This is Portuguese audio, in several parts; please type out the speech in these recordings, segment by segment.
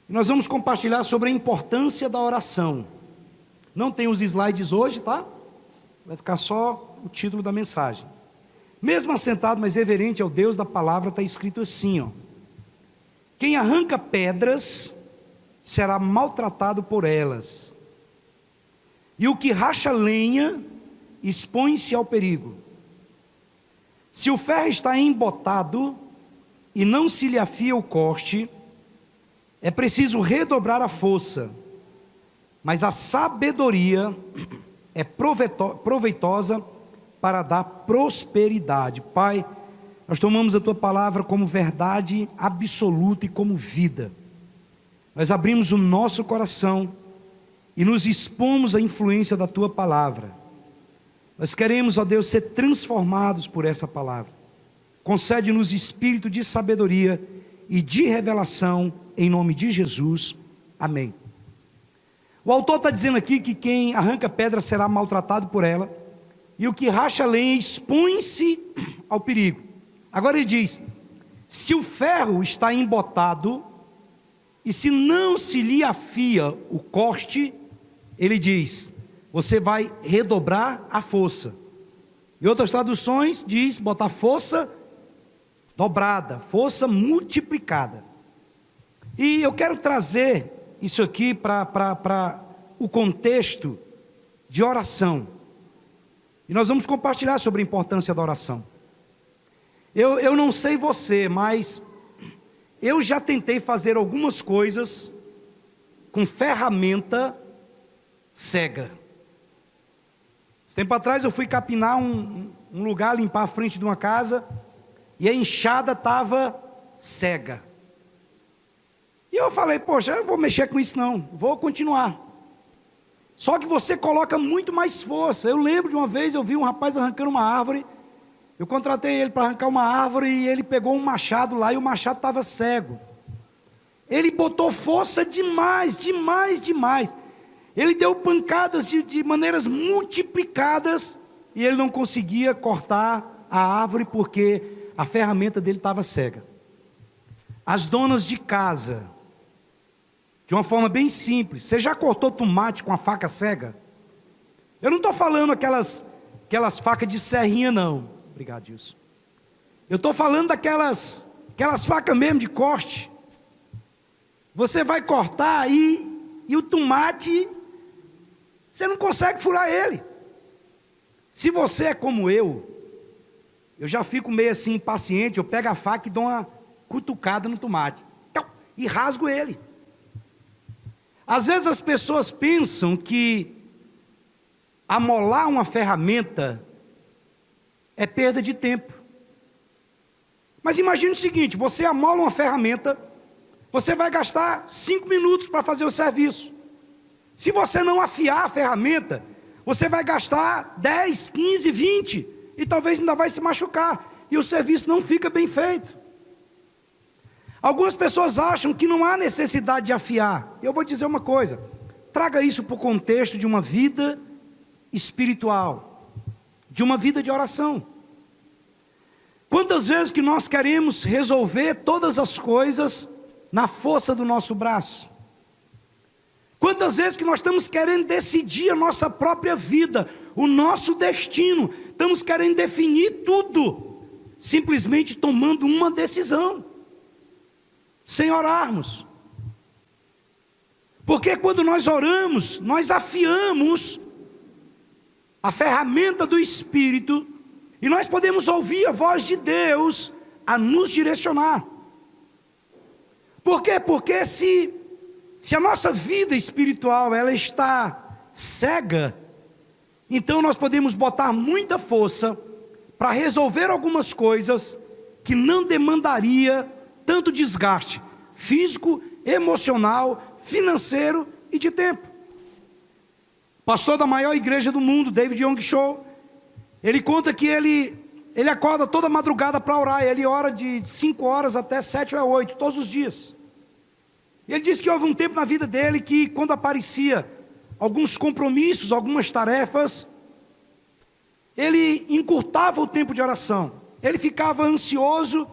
Nós vamos compartilhar sobre a importância da oração. Não tem os slides hoje, tá? Vai ficar só o título da mensagem. Mesmo assentado, mas reverente ao Deus da palavra, está escrito assim, ó: quem arranca pedras será maltratado por elas, e o que racha lenha expõe-se ao perigo. Se o ferro está embotado e não se lhe afia o corte, é preciso redobrar a força, mas a sabedoria é proveitosa para dar prosperidade. Pai, nós tomamos a Tua palavra como verdade absoluta e como vida. Nós abrimos o nosso coração e nos expomos à influência da Tua palavra. Nós queremos, ó Deus, ser transformados por essa palavra. Concede-nos espírito de sabedoria e de revelação, em nome de Jesus, amém. O autor está dizendo aqui que quem arranca pedra será maltratado por ela, e o que racha lenha expõe-se ao perigo. Agora ele diz: se o ferro está embotado, e se não se lhe afia o corte, ele diz, você vai redobrar a força. Em outras traduções diz, botar força dobrada, força multiplicada. E eu quero trazer isso aqui para o contexto de oração. E nós vamos compartilhar sobre a importância da oração. Eu não sei você, mas eu já tentei fazer algumas coisas com ferramenta cega. Esse tempo atrás eu fui capinar um lugar, limpar a frente de uma casa, e a enxada estava cega. E eu falei, poxa, eu não vou mexer com isso não, vou continuar. Só que você coloca muito mais força. Eu lembro de uma vez, eu vi um rapaz arrancando uma árvore, eu contratei ele para arrancar uma árvore, e ele pegou um machado lá, e o machado estava cego. Ele botou força demais, demais. Ele deu pancadas de maneiras multiplicadas, e ele não conseguia cortar a árvore, porque a ferramenta dele estava cega. As donas de casa, de uma forma bem simples, você já cortou tomate com a faca cega? Eu não estou falando aquelas facas de serrinha não, obrigado Dilson. Eu estou falando aquelas facas mesmo de corte. Você vai cortar e o tomate, você não consegue furar ele. Se você é como eu já fico meio assim impaciente, eu pego a faca e dou uma cutucada no tomate, e rasgo ele. Às vezes as pessoas pensam que amolar uma ferramenta é perda de tempo. Mas imagine o seguinte, você amola uma ferramenta, você vai gastar 5 minutos para fazer o serviço. Se você não afiar a ferramenta, você vai gastar 10, 15, 20, e talvez ainda vai se machucar, e o serviço não fica bem feito. Algumas pessoas acham que não há necessidade de afiar. Eu vou dizer uma coisa, traga isso para o contexto de uma vida espiritual, de uma vida de oração. Quantas vezes que nós queremos resolver todas as coisas na força do nosso braço? Quantas vezes que nós estamos querendo decidir a nossa própria vida, o nosso destino, estamos querendo definir tudo, simplesmente tomando uma decisão, sem orarmos. Porque quando nós oramos, nós afiamos a ferramenta do Espírito, e nós podemos ouvir a voz de Deus a nos direcionar. Por quê? Porque se a nossa vida espiritual ela está cega, então nós podemos botar muita força para resolver algumas coisas que não demandaria tanto desgaste físico, emocional, financeiro e de tempo. Pastor da maior igreja do mundo, David Yong Cho, ele conta que ele acorda toda madrugada para orar, ele ora de 5 horas até 7 ou 8, todos os dias. Ele disse que houve um tempo na vida dele que quando aparecia alguns compromissos, algumas tarefas, ele encurtava o tempo de oração, ele ficava ansioso,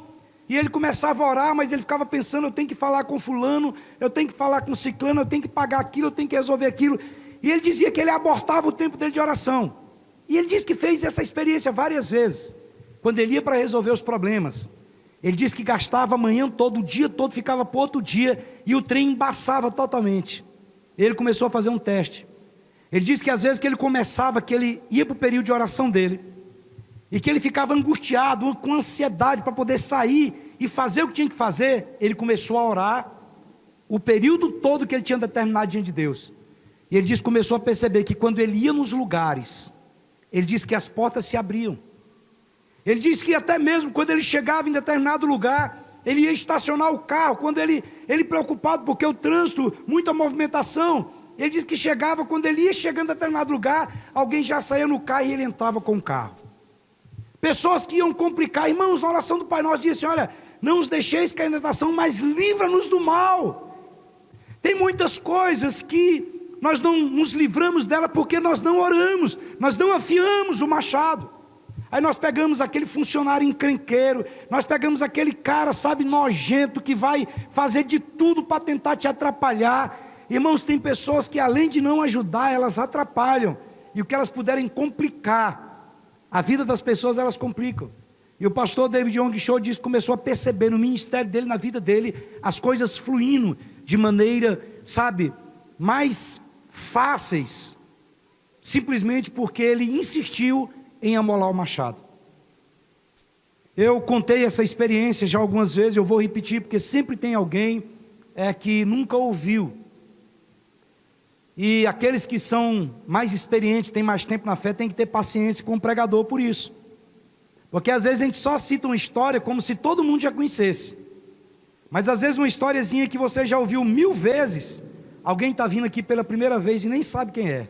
E ele começava a orar, mas ele ficava pensando: eu tenho que falar com fulano, eu tenho que falar com ciclano, eu tenho que pagar aquilo, eu tenho que resolver aquilo. E ele dizia que ele abortava o tempo dele de oração. E ele disse que fez essa experiência várias vezes, quando ele ia para resolver os problemas. Ele disse que gastava a manhã todo, o dia todo, ficava para outro dia, e o trem embaçava totalmente. Ele começou a fazer um teste. Ele disse que às vezes que ele começava, que ele ia para o período de oração dele, e que ele ficava angustiado, com ansiedade para poder sair e fazer o que tinha que fazer. Ele começou a orar o período todo que ele tinha determinado diante de Deus. E ele disse que começou a perceber que quando ele ia nos lugares, ele disse que as portas se abriam. Ele disse que até mesmo quando ele chegava em determinado lugar, ele ia estacionar o carro, quando ele preocupado porque o trânsito, muita movimentação, ele disse que chegava, quando ele ia chegando em determinado lugar, alguém já saía no carro e ele entrava com o carro. Pessoas que iam complicar, irmãos, na oração do Pai Nosso disse: olha, não os deixeis cair em tentação, mas livra-nos do mal. Tem muitas coisas que nós não nos livramos dela porque nós não oramos, nós não afiamos o machado. Aí nós pegamos aquele funcionário encrenqueiro, nós pegamos aquele cara, sabe, nojento, que vai fazer de tudo para tentar te atrapalhar. Irmãos, tem pessoas que além de não ajudar, elas atrapalham, e o que elas puderem complicar, a vida das pessoas elas complicam. E o pastor David Yong Cho diz que começou a perceber no ministério dele, na vida dele, as coisas fluindo de maneira, sabe, mais fáceis, simplesmente porque ele insistiu em amolar o machado. Eu contei essa experiência já algumas vezes, eu vou repetir, porque sempre tem alguém que nunca ouviu. E aqueles que são mais experientes, têm mais tempo na fé, têm que ter paciência com o pregador por isso. Porque às vezes a gente só cita uma história como se todo mundo já conhecesse. Mas às vezes uma historiazinha que você já ouviu 1000 vezes, alguém está vindo aqui pela primeira vez e nem sabe quem é.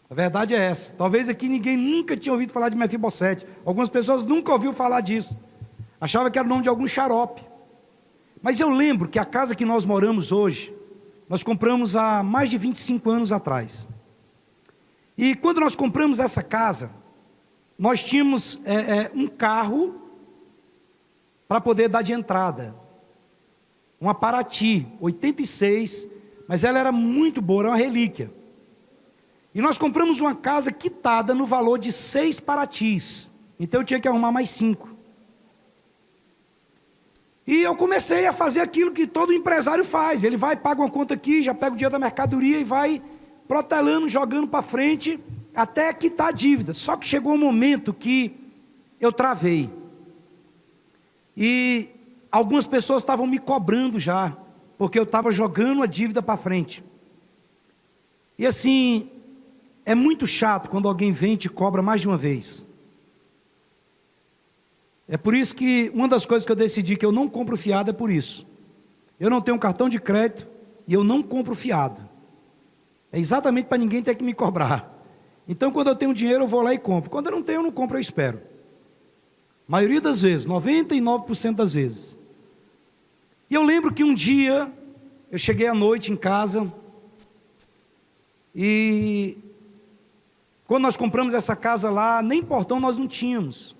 A verdade é essa. Talvez aqui ninguém nunca tinha ouvido falar de Mefibosete. Algumas pessoas nunca ouviram falar disso. Achava que era o nome de algum xarope. Mas eu lembro que a casa que nós moramos hoje, nós compramos há mais de 25 anos atrás. E quando nós compramos essa casa, nós tínhamos um carro para poder dar de entrada. Uma Paraty, 86, mas ela era muito boa, era uma relíquia. E nós compramos uma casa quitada no valor de 6 Paratis. Então eu tinha que arrumar mais 5. E eu comecei a fazer aquilo que todo empresário faz. Ele vai, paga uma conta aqui, já pega o dia da mercadoria e vai protelando, jogando para frente, até quitar a dívida. Só que chegou um momento que eu travei. E algumas pessoas estavam me cobrando já, porque eu estava jogando a dívida para frente. E assim, é muito chato quando alguém vem e te cobra mais de uma vez. É por isso que uma das coisas que eu decidi que eu não compro fiado é por isso. Eu não tenho um cartão de crédito e eu não compro fiado. É exatamente para ninguém ter que me cobrar. Então quando eu tenho dinheiro eu vou lá e compro. Quando eu não tenho, eu não compro, eu espero. A maioria das vezes, 99% das vezes. E eu lembro que um dia, eu cheguei à noite em casa, e quando nós compramos essa casa lá, nem portão nós não tínhamos.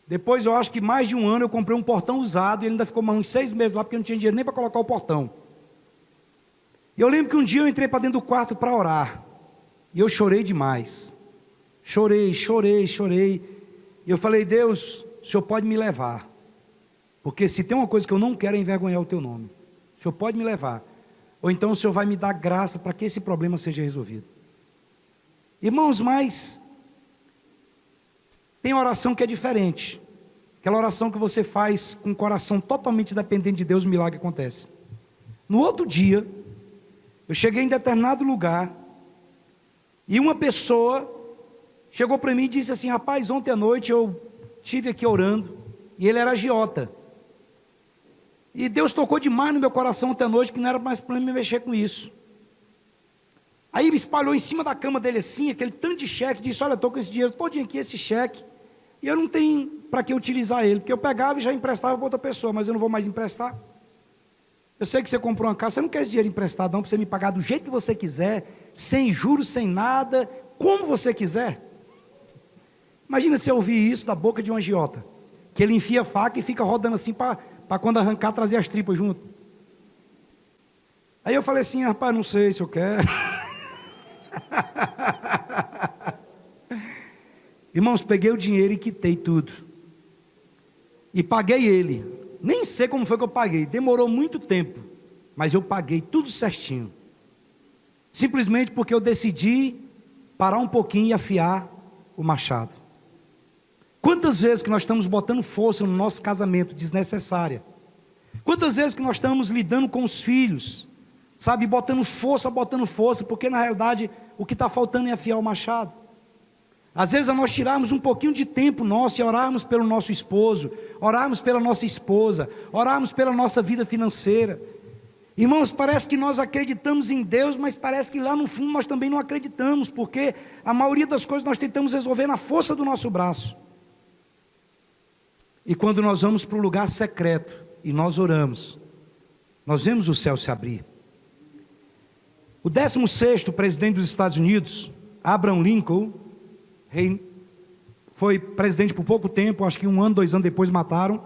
Depois eu acho que mais de um ano eu comprei um portão usado, e ele ainda ficou mais uns 6 meses lá, porque eu não tinha dinheiro nem para colocar o portão. E eu lembro que um dia eu entrei para dentro do quarto para orar, e eu chorei demais. Chorei. E eu falei: Deus, o Senhor pode me levar, porque se tem uma coisa que eu não quero é envergonhar o teu nome. O Senhor pode me levar, ou então o Senhor vai me dar graça para que esse problema seja resolvido. Irmãos, mas tem oração que é diferente. Aquela oração que você faz com o coração totalmente dependente de Deus, o milagre acontece. No outro dia, eu cheguei em determinado lugar, e uma pessoa chegou para mim e disse assim: rapaz, ontem à noite eu estive aqui orando, e ele era agiota. E Deus tocou demais no meu coração ontem à noite, que não era mais para mim mexer com isso. Aí ele espalhou em cima da cama dele assim, aquele tanto de cheque, disse: olha, estou com esse dinheiro todinho aqui, esse cheque, e eu não tenho para que utilizar ele, porque eu pegava e já emprestava para outra pessoa, mas eu não vou mais emprestar. Eu sei que você comprou uma casa, você não quer esse dinheiro emprestado não, para você me pagar do jeito que você quiser, sem juros, sem nada, como você quiser. Imagina se eu ouvir isso da boca de um agiota. que ele enfia a faca e fica rodando assim para quando arrancar trazer as tripas junto. Aí eu falei assim, rapaz, não sei se eu quero. Irmãos, peguei o dinheiro e quitei tudo. E paguei ele. Nem sei como foi que eu paguei, demorou muito tempo, mas eu paguei tudo certinho. Simplesmente porque eu decidi parar um pouquinho e afiar o machado. Quantas vezes que nós estamos botando força no nosso casamento desnecessária? Quantas vezes que nós estamos lidando com os filhos, sabe, botando força, porque na realidade o que está faltando é afiar o machado. Às vezes a nós tirarmos um pouquinho de tempo nosso e orarmos pelo nosso esposo, orarmos pela nossa esposa, orarmos pela nossa vida financeira. Irmãos, parece que nós acreditamos em Deus, mas parece que lá no fundo nós também não acreditamos, porque a maioria das coisas nós tentamos resolver na força do nosso braço. E quando nós vamos para o lugar secreto e nós oramos, nós vemos o céu se abrir. O 16º presidente dos Estados Unidos, Abraham Lincoln, foi presidente por pouco tempo, acho que 1 ano, 2 anos depois mataram.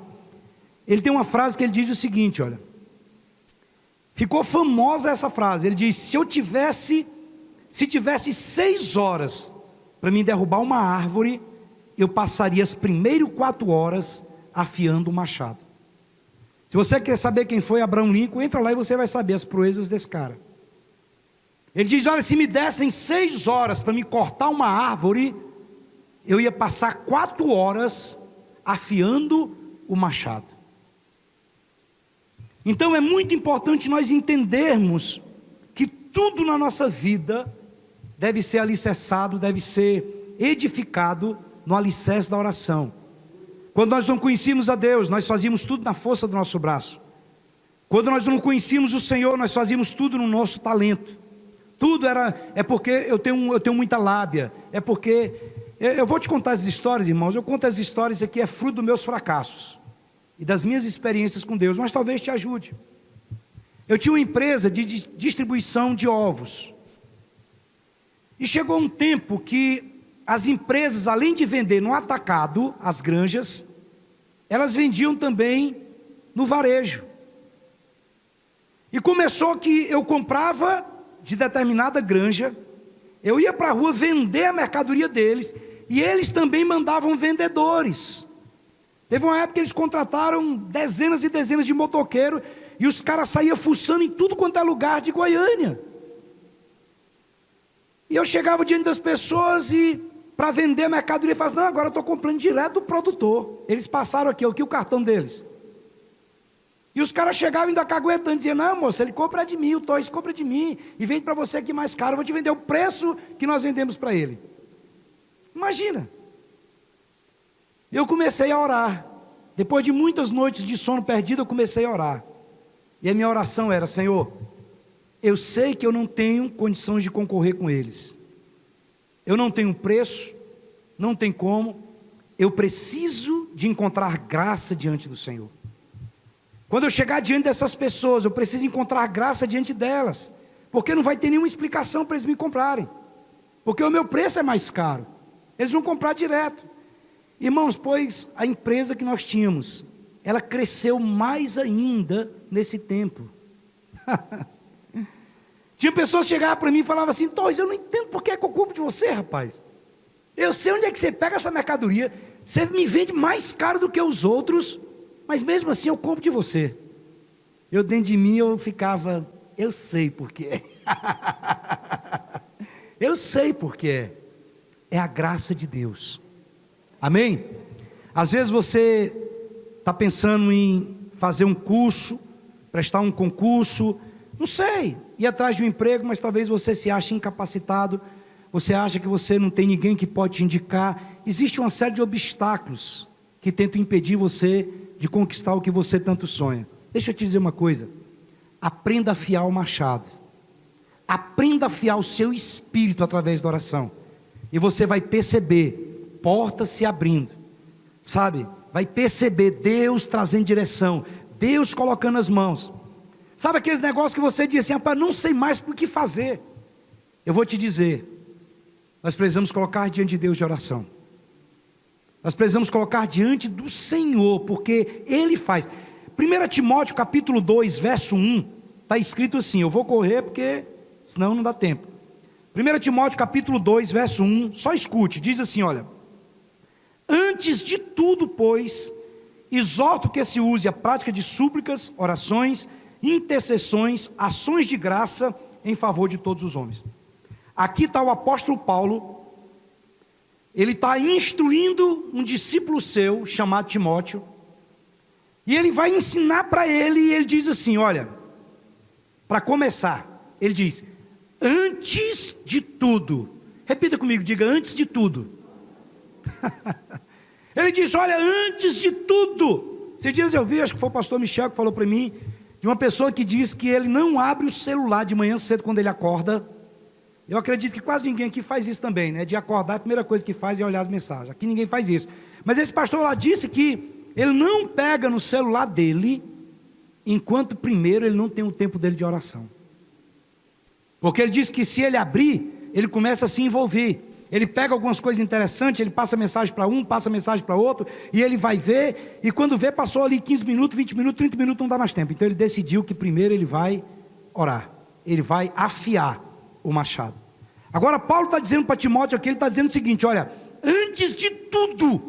Ele tem uma frase que ele diz o seguinte, olha, ficou famosa essa frase, ele diz, se tivesse 6 horas para mim derrubar uma árvore, eu passaria as primeiras 4 horas afiando o machado. Se você quer saber quem foi Abraham Lincoln, entra lá e você vai saber as proezas desse cara. Ele diz, olha, se me dessem 6 horas para me cortar uma árvore, eu ia passar 4 horas afiando o machado. Então é muito importante nós entendermos que tudo na nossa vida deve ser alicerçado, deve ser edificado no alicerce da oração. Quando nós não conhecíamos a Deus, nós fazíamos tudo na força do nosso braço. Quando nós não conhecíamos o Senhor, nós fazíamos tudo no nosso talento. Tudo é porque eu tenho muita lábia, é porque... Eu vou te contar as histórias, irmãos, eu conto as histórias aqui, é fruto dos meus fracassos e das minhas experiências com Deus, mas talvez te ajude. Eu tinha uma empresa de distribuição de ovos, e chegou um tempo que as empresas, além de vender no atacado, as granjas, elas vendiam também no varejo, e começou que eu comprava de determinada granja, eu ia para a rua vender a mercadoria deles, e eles também mandavam vendedores. Teve uma época que eles contrataram dezenas e dezenas de motoqueiros, e os caras saíam fuçando em tudo quanto é lugar de Goiânia. E eu chegava diante das pessoas e para vender a mercadoria, falava, não, agora eu estou comprando direto do produtor. Eles passaram aqui o cartão deles. E os caras chegavam ainda caguetando, diziam, não moço, ele compra de mim, o Torres compra de mim, e vende para você aqui mais caro, eu vou te vender o preço que nós vendemos para ele. Imagina. Eu comecei a orar, depois de muitas noites de sono perdido, eu comecei a orar, e a minha oração era, Senhor, eu sei que eu não tenho condições de concorrer com eles, eu não tenho preço, não tem como, eu preciso de encontrar graça diante do Senhor. Quando eu chegar diante dessas pessoas, eu preciso encontrar graça diante delas, porque não vai ter nenhuma explicação para eles me comprarem, porque o meu preço é mais caro, eles vão comprar direto. Irmãos, pois a empresa que nós tínhamos, ela cresceu mais ainda nesse tempo. Tinha pessoas que chegavam para mim e falavam assim, Torres, eu não entendo por que eu compro de você, rapaz. Eu sei onde é que você pega essa mercadoria, você me vende mais caro do que os outros, mas mesmo assim eu compro de você. Eu dentro de mim eu ficava, eu sei por quê. Eu sei por quê. É a graça de Deus. Amém? Às vezes você está pensando em fazer um curso, prestar um concurso, não sei, ir atrás de um emprego, mas talvez você se ache incapacitado, você acha que você não tem ninguém que pode te indicar. Existe uma série de obstáculos que tentam impedir você de conquistar o que você tanto sonha. Deixa eu te dizer uma coisa, aprenda a afiar o machado, aprenda a afiar o seu espírito através da oração, e você vai perceber portas se abrindo, sabe, vai perceber Deus trazendo direção, Deus colocando as mãos, sabe aqueles negócios que você diz assim, rapaz, não sei mais o que fazer, eu vou te dizer, nós precisamos colocar diante de Deus de oração, Nós precisamos colocar diante do Senhor, porque Ele faz. 1 Timóteo capítulo 2, verso 1, está escrito assim, eu vou correr porque senão não dá tempo. 1 Timóteo capítulo 2, verso 1, só escute, diz assim, olha: antes de tudo, pois, exorto que se use a prática de súplicas, orações, intercessões, ações de graça em favor de todos os homens. Aqui está o apóstolo Paulo, ele está instruindo um discípulo seu, chamado Timóteo, e ele vai ensinar para ele, e ele diz assim, olha, para começar, ele diz, antes de tudo, repita comigo, diga, antes de tudo. Ele diz, olha, antes de tudo. Esses dias eu vi, acho que foi o pastor Michel que falou para mim, de uma pessoa que diz que ele não abre o celular de manhã cedo quando ele acorda. Eu acredito que quase ninguém aqui faz isso também, né? De acordar, a primeira coisa que faz é olhar as mensagens. Aqui ninguém faz isso. Mas esse pastor lá disse que ele não pega no celular dele, enquanto primeiro ele não tem o tempo dele de oração. Porque ele diz que se ele abrir, ele começa a se envolver. Ele pega algumas coisas interessantes, ele passa mensagem para um, passa mensagem para outro, e ele vai ver, e quando vê, passou ali 15 minutos, 20 minutos, 30 minutos, não dá mais tempo. Então ele decidiu que primeiro ele vai orar, ele vai afiar o machado. Agora Paulo está dizendo para Timóteo aqui, ele está dizendo o seguinte, olha, antes de tudo,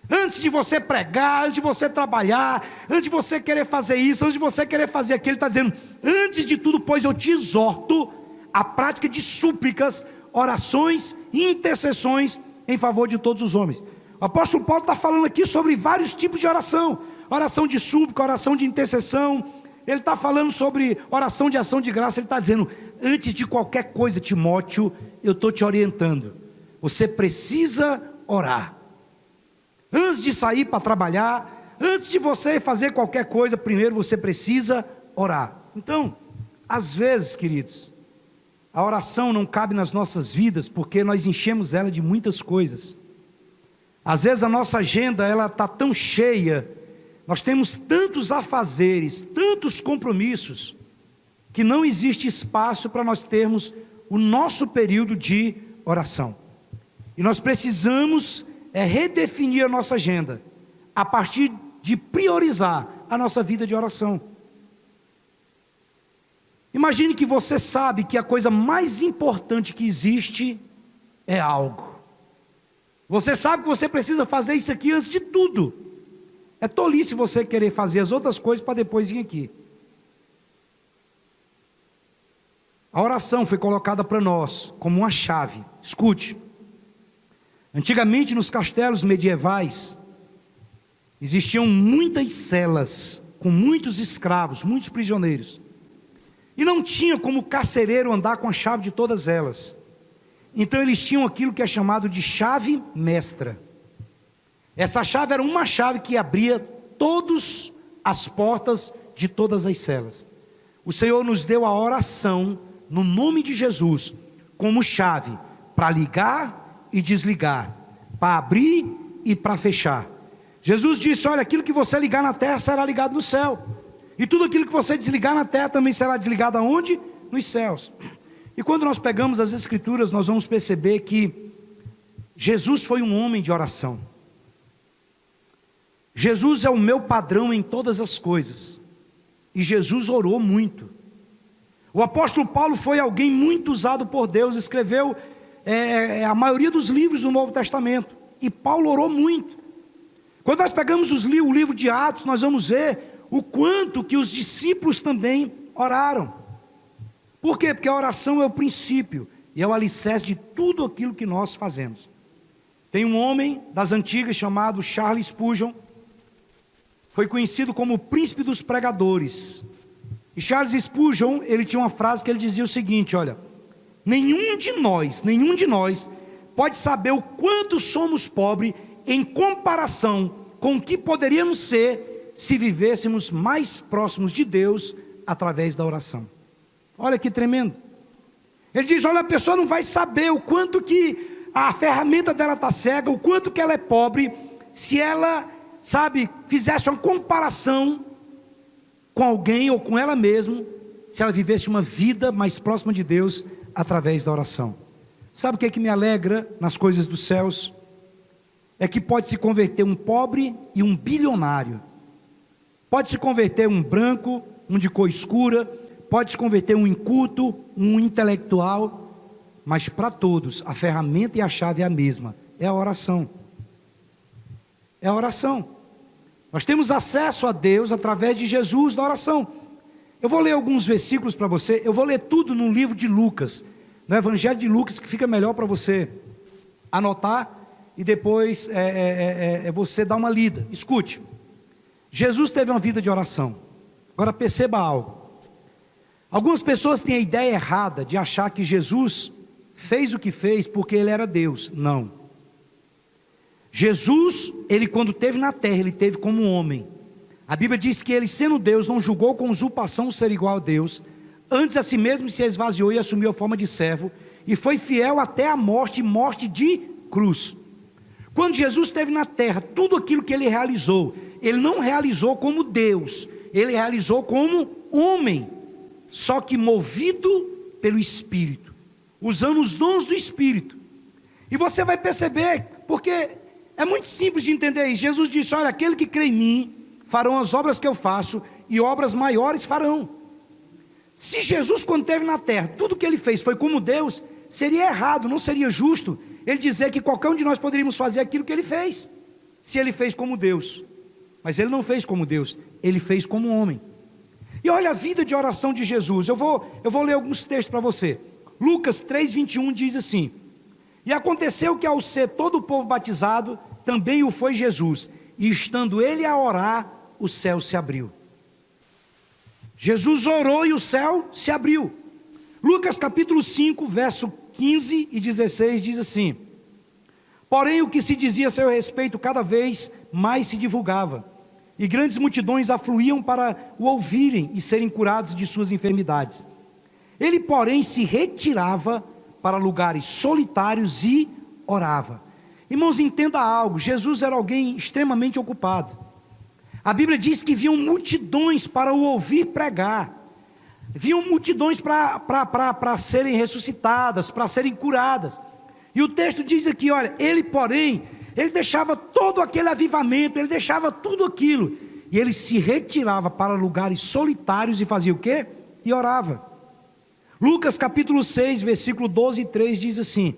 antes de você pregar, antes de você trabalhar, antes de você querer fazer isso, antes de você querer fazer aquilo, ele está dizendo, antes de tudo, pois eu te exorto a prática de súplicas, orações e intercessões em favor de todos os homens. O apóstolo Paulo está falando aqui sobre vários tipos de oração, oração de súplica, oração de intercessão, ele está falando sobre oração de ação de graça, ele está dizendo, antes de qualquer coisa, Timóteo, eu estou te orientando, você precisa orar, antes de sair para trabalhar, antes de você fazer qualquer coisa, primeiro você precisa orar. Então, às vezes, queridos, a oração não cabe nas nossas vidas, porque nós enchemos ela de muitas coisas. Às vezes a nossa agenda ela está tão cheia, nós temos tantos afazeres, tantos compromissos, que não existe espaço para nós termos o nosso período de oração. E nós precisamos redefinir a nossa agenda, a partir de priorizar a nossa vida de oração. Imagine que você sabe que a coisa mais importante que existe é algo. Você sabe que você precisa fazer isso aqui antes de tudo. É tolice você querer fazer as outras coisas para depois vir aqui. A oração foi colocada para nós como uma chave. Escute. Antigamente nos castelos medievais, existiam muitas celas, com muitos escravos, muitos prisioneiros. E não tinha como o carcereiro andar com a chave de todas elas. Então eles tinham aquilo que é chamado de chave mestra. Essa chave era uma chave que abria todas as portas de todas as celas. O Senhor nos deu a oração, no nome de Jesus, como chave, para ligar e desligar, para abrir e para fechar. Jesus disse, olha, aquilo que você ligar na terra será ligado no céu. E tudo aquilo que você desligar na terra também será desligado aonde? Nos céus. E quando nós pegamos as escrituras, nós vamos perceber que Jesus foi um homem de oração. Jesus é o meu padrão em todas as coisas. E Jesus orou muito. O apóstolo Paulo foi alguém muito usado por Deus, escreveu a maioria dos livros do Novo Testamento. E Paulo orou muito. Quando nós pegamos o livro de Atos, nós vamos ver o quanto que os discípulos também oraram. Por quê? Porque a oração é o princípio e é o alicerce de tudo aquilo que nós fazemos. Tem um homem das antigas chamado Charles Spurgeon, foi conhecido como o príncipe dos pregadores. E Charles Spurgeon, ele tinha uma frase que ele dizia o seguinte, olha, nenhum de nós pode saber o quanto somos pobres em comparação com o que poderíamos ser se vivêssemos mais próximos de Deus através da oração. Olha que tremendo. Ele diz, olha, a pessoa não vai saber o quanto que a ferramenta dela está cega, o quanto que ela é pobre, se ela, fizesse uma comparação com alguém ou com ela mesma, se ela vivesse uma vida mais próxima de Deus através da oração. Sabe o que é que me alegra nas coisas dos céus? é que pode se converter um pobre e um bilionário. Pode se converter um branco, um de cor escura, pode se converter um inculto, um intelectual, mas para todos a ferramenta e a chave é a mesma, é a oração. É a oração. Nós temos acesso a Deus através de Jesus na oração. Eu vou ler alguns versículos para você, eu vou ler tudo no livro de Lucas, no Evangelho de Lucas, que fica melhor para você anotar e depois você dar uma lida. Escute, Jesus teve uma vida de oração. Agora perceba algo. Algumas pessoas têm a ideia errada de achar que Jesus fez o que fez porque ele era Deus. Não. Jesus, ele quando esteve na terra, ele teve como um homem. A Bíblia diz que ele, sendo Deus, não julgou com usurpação ser igual a Deus. Antes a si mesmo se esvaziou e assumiu a forma de servo, e foi fiel até a morte, morte de cruz. Quando Jesus esteve na terra, tudo aquilo que ele realizou, ele não realizou como Deus, ele realizou como homem, só que movido pelo Espírito, usando os dons do Espírito. E você vai perceber, porque é muito simples de entender isso. Jesus disse: olha, aquele que crê em mim, farão as obras que eu faço, e obras maiores farão. Se Jesus, quando esteve na terra, tudo que ele fez foi como Deus, seria errado, não seria justo ele dizer que qualquer um de nós poderíamos fazer aquilo que ele fez, se ele fez como Deus. Mas ele não fez como Deus, ele fez como homem. E olha a vida de oração de Jesus. Eu vou ler alguns textos para você. Lucas 3:21 diz assim: e aconteceu que ao ser todo o povo batizado, também o foi Jesus, e estando ele a orar, o céu se abriu. Jesus orou e o céu se abriu. Lucas capítulo 5, verso 15 e 16 diz assim: porém o que se dizia a seu respeito cada vez mais se divulgava, e grandes multidões afluíam para o ouvirem e serem curados de suas enfermidades. Ele, porém, se retirava para lugares solitários e orava. Irmãos, entenda algo, Jesus era alguém extremamente ocupado. A Bíblia diz que viam multidões para o ouvir pregar, viam multidões para serem ressuscitadas, para serem curadas. E o texto diz aqui, olha, ele porém, ele deixava todo aquele avivamento, ele deixava tudo aquilo, e ele se retirava para lugares solitários e fazia o quê? E orava. Lucas capítulo 6, versículo 12 e 3 diz assim: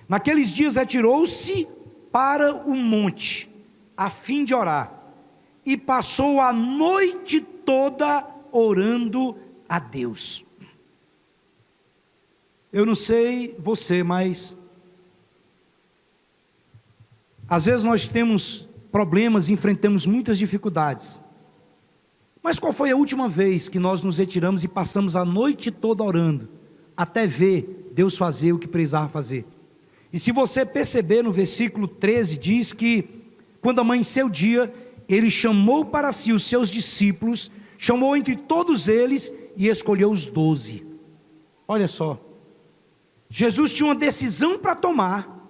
naqueles dias retirou-se para o monte, a fim de orar, e passou a noite toda orando a Deus. Eu não sei você, mas às vezes nós temos problemas e enfrentamos muitas dificuldades. Mas qual foi a última vez que nós nos retiramos e passamos a noite toda orando, até ver Deus fazer o que precisava fazer? E se você perceber no versículo 13, diz que quando amanheceu o dia, ele chamou para si os seus discípulos, chamou entre todos eles e escolheu os 12. Olha só, Jesus tinha uma decisão para tomar,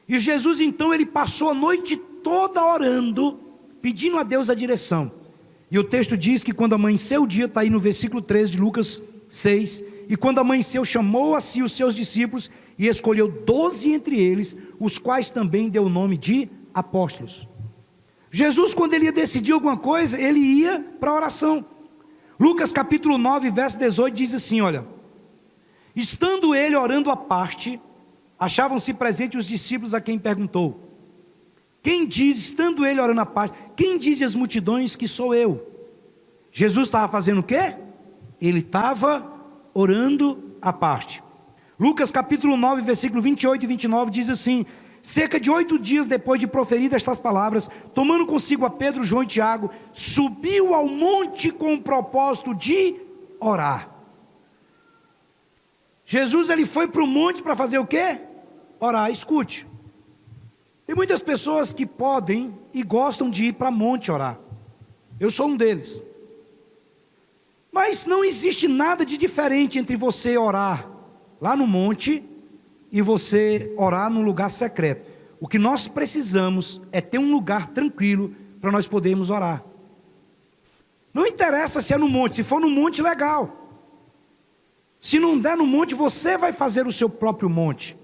e Jesus então ele passou a noite toda orando, pedindo a Deus a direção. E o texto diz que quando amanheceu o dia, está aí no versículo 13 de Lucas 6, e quando amanheceu chamou a si os seus discípulos e escolheu 12 entre eles, os quais também deu o nome de apóstolos. Jesus, quando ele ia decidir alguma coisa, ele ia para a oração. Lucas capítulo 9, verso 18 diz assim, olha: estando ele orando à parte, achavam-se presentes os discípulos a quem perguntou: quem diz, estando ele orando à parte, quem diz as multidões que sou eu? Jesus estava fazendo o quê? Ele estava orando à parte. Lucas capítulo 9, versículo 28 e 29 diz assim: cerca de 8 dias depois de proferidas estas palavras, tomando consigo a Pedro, João e Tiago, subiu ao monte com o propósito de orar. Jesus ele foi para o monte para fazer o quê? Orar. Escute, tem muitas pessoas que podem e gostam de ir para monte orar. Eu sou um deles. Mas não existe nada de diferente entre você orar lá no monte e você orar num lugar secreto. O que nós precisamos é ter um lugar tranquilo para nós podermos orar. Não interessa se é no monte, se for no monte, legal. Se não der no monte, você vai fazer o seu próprio monte.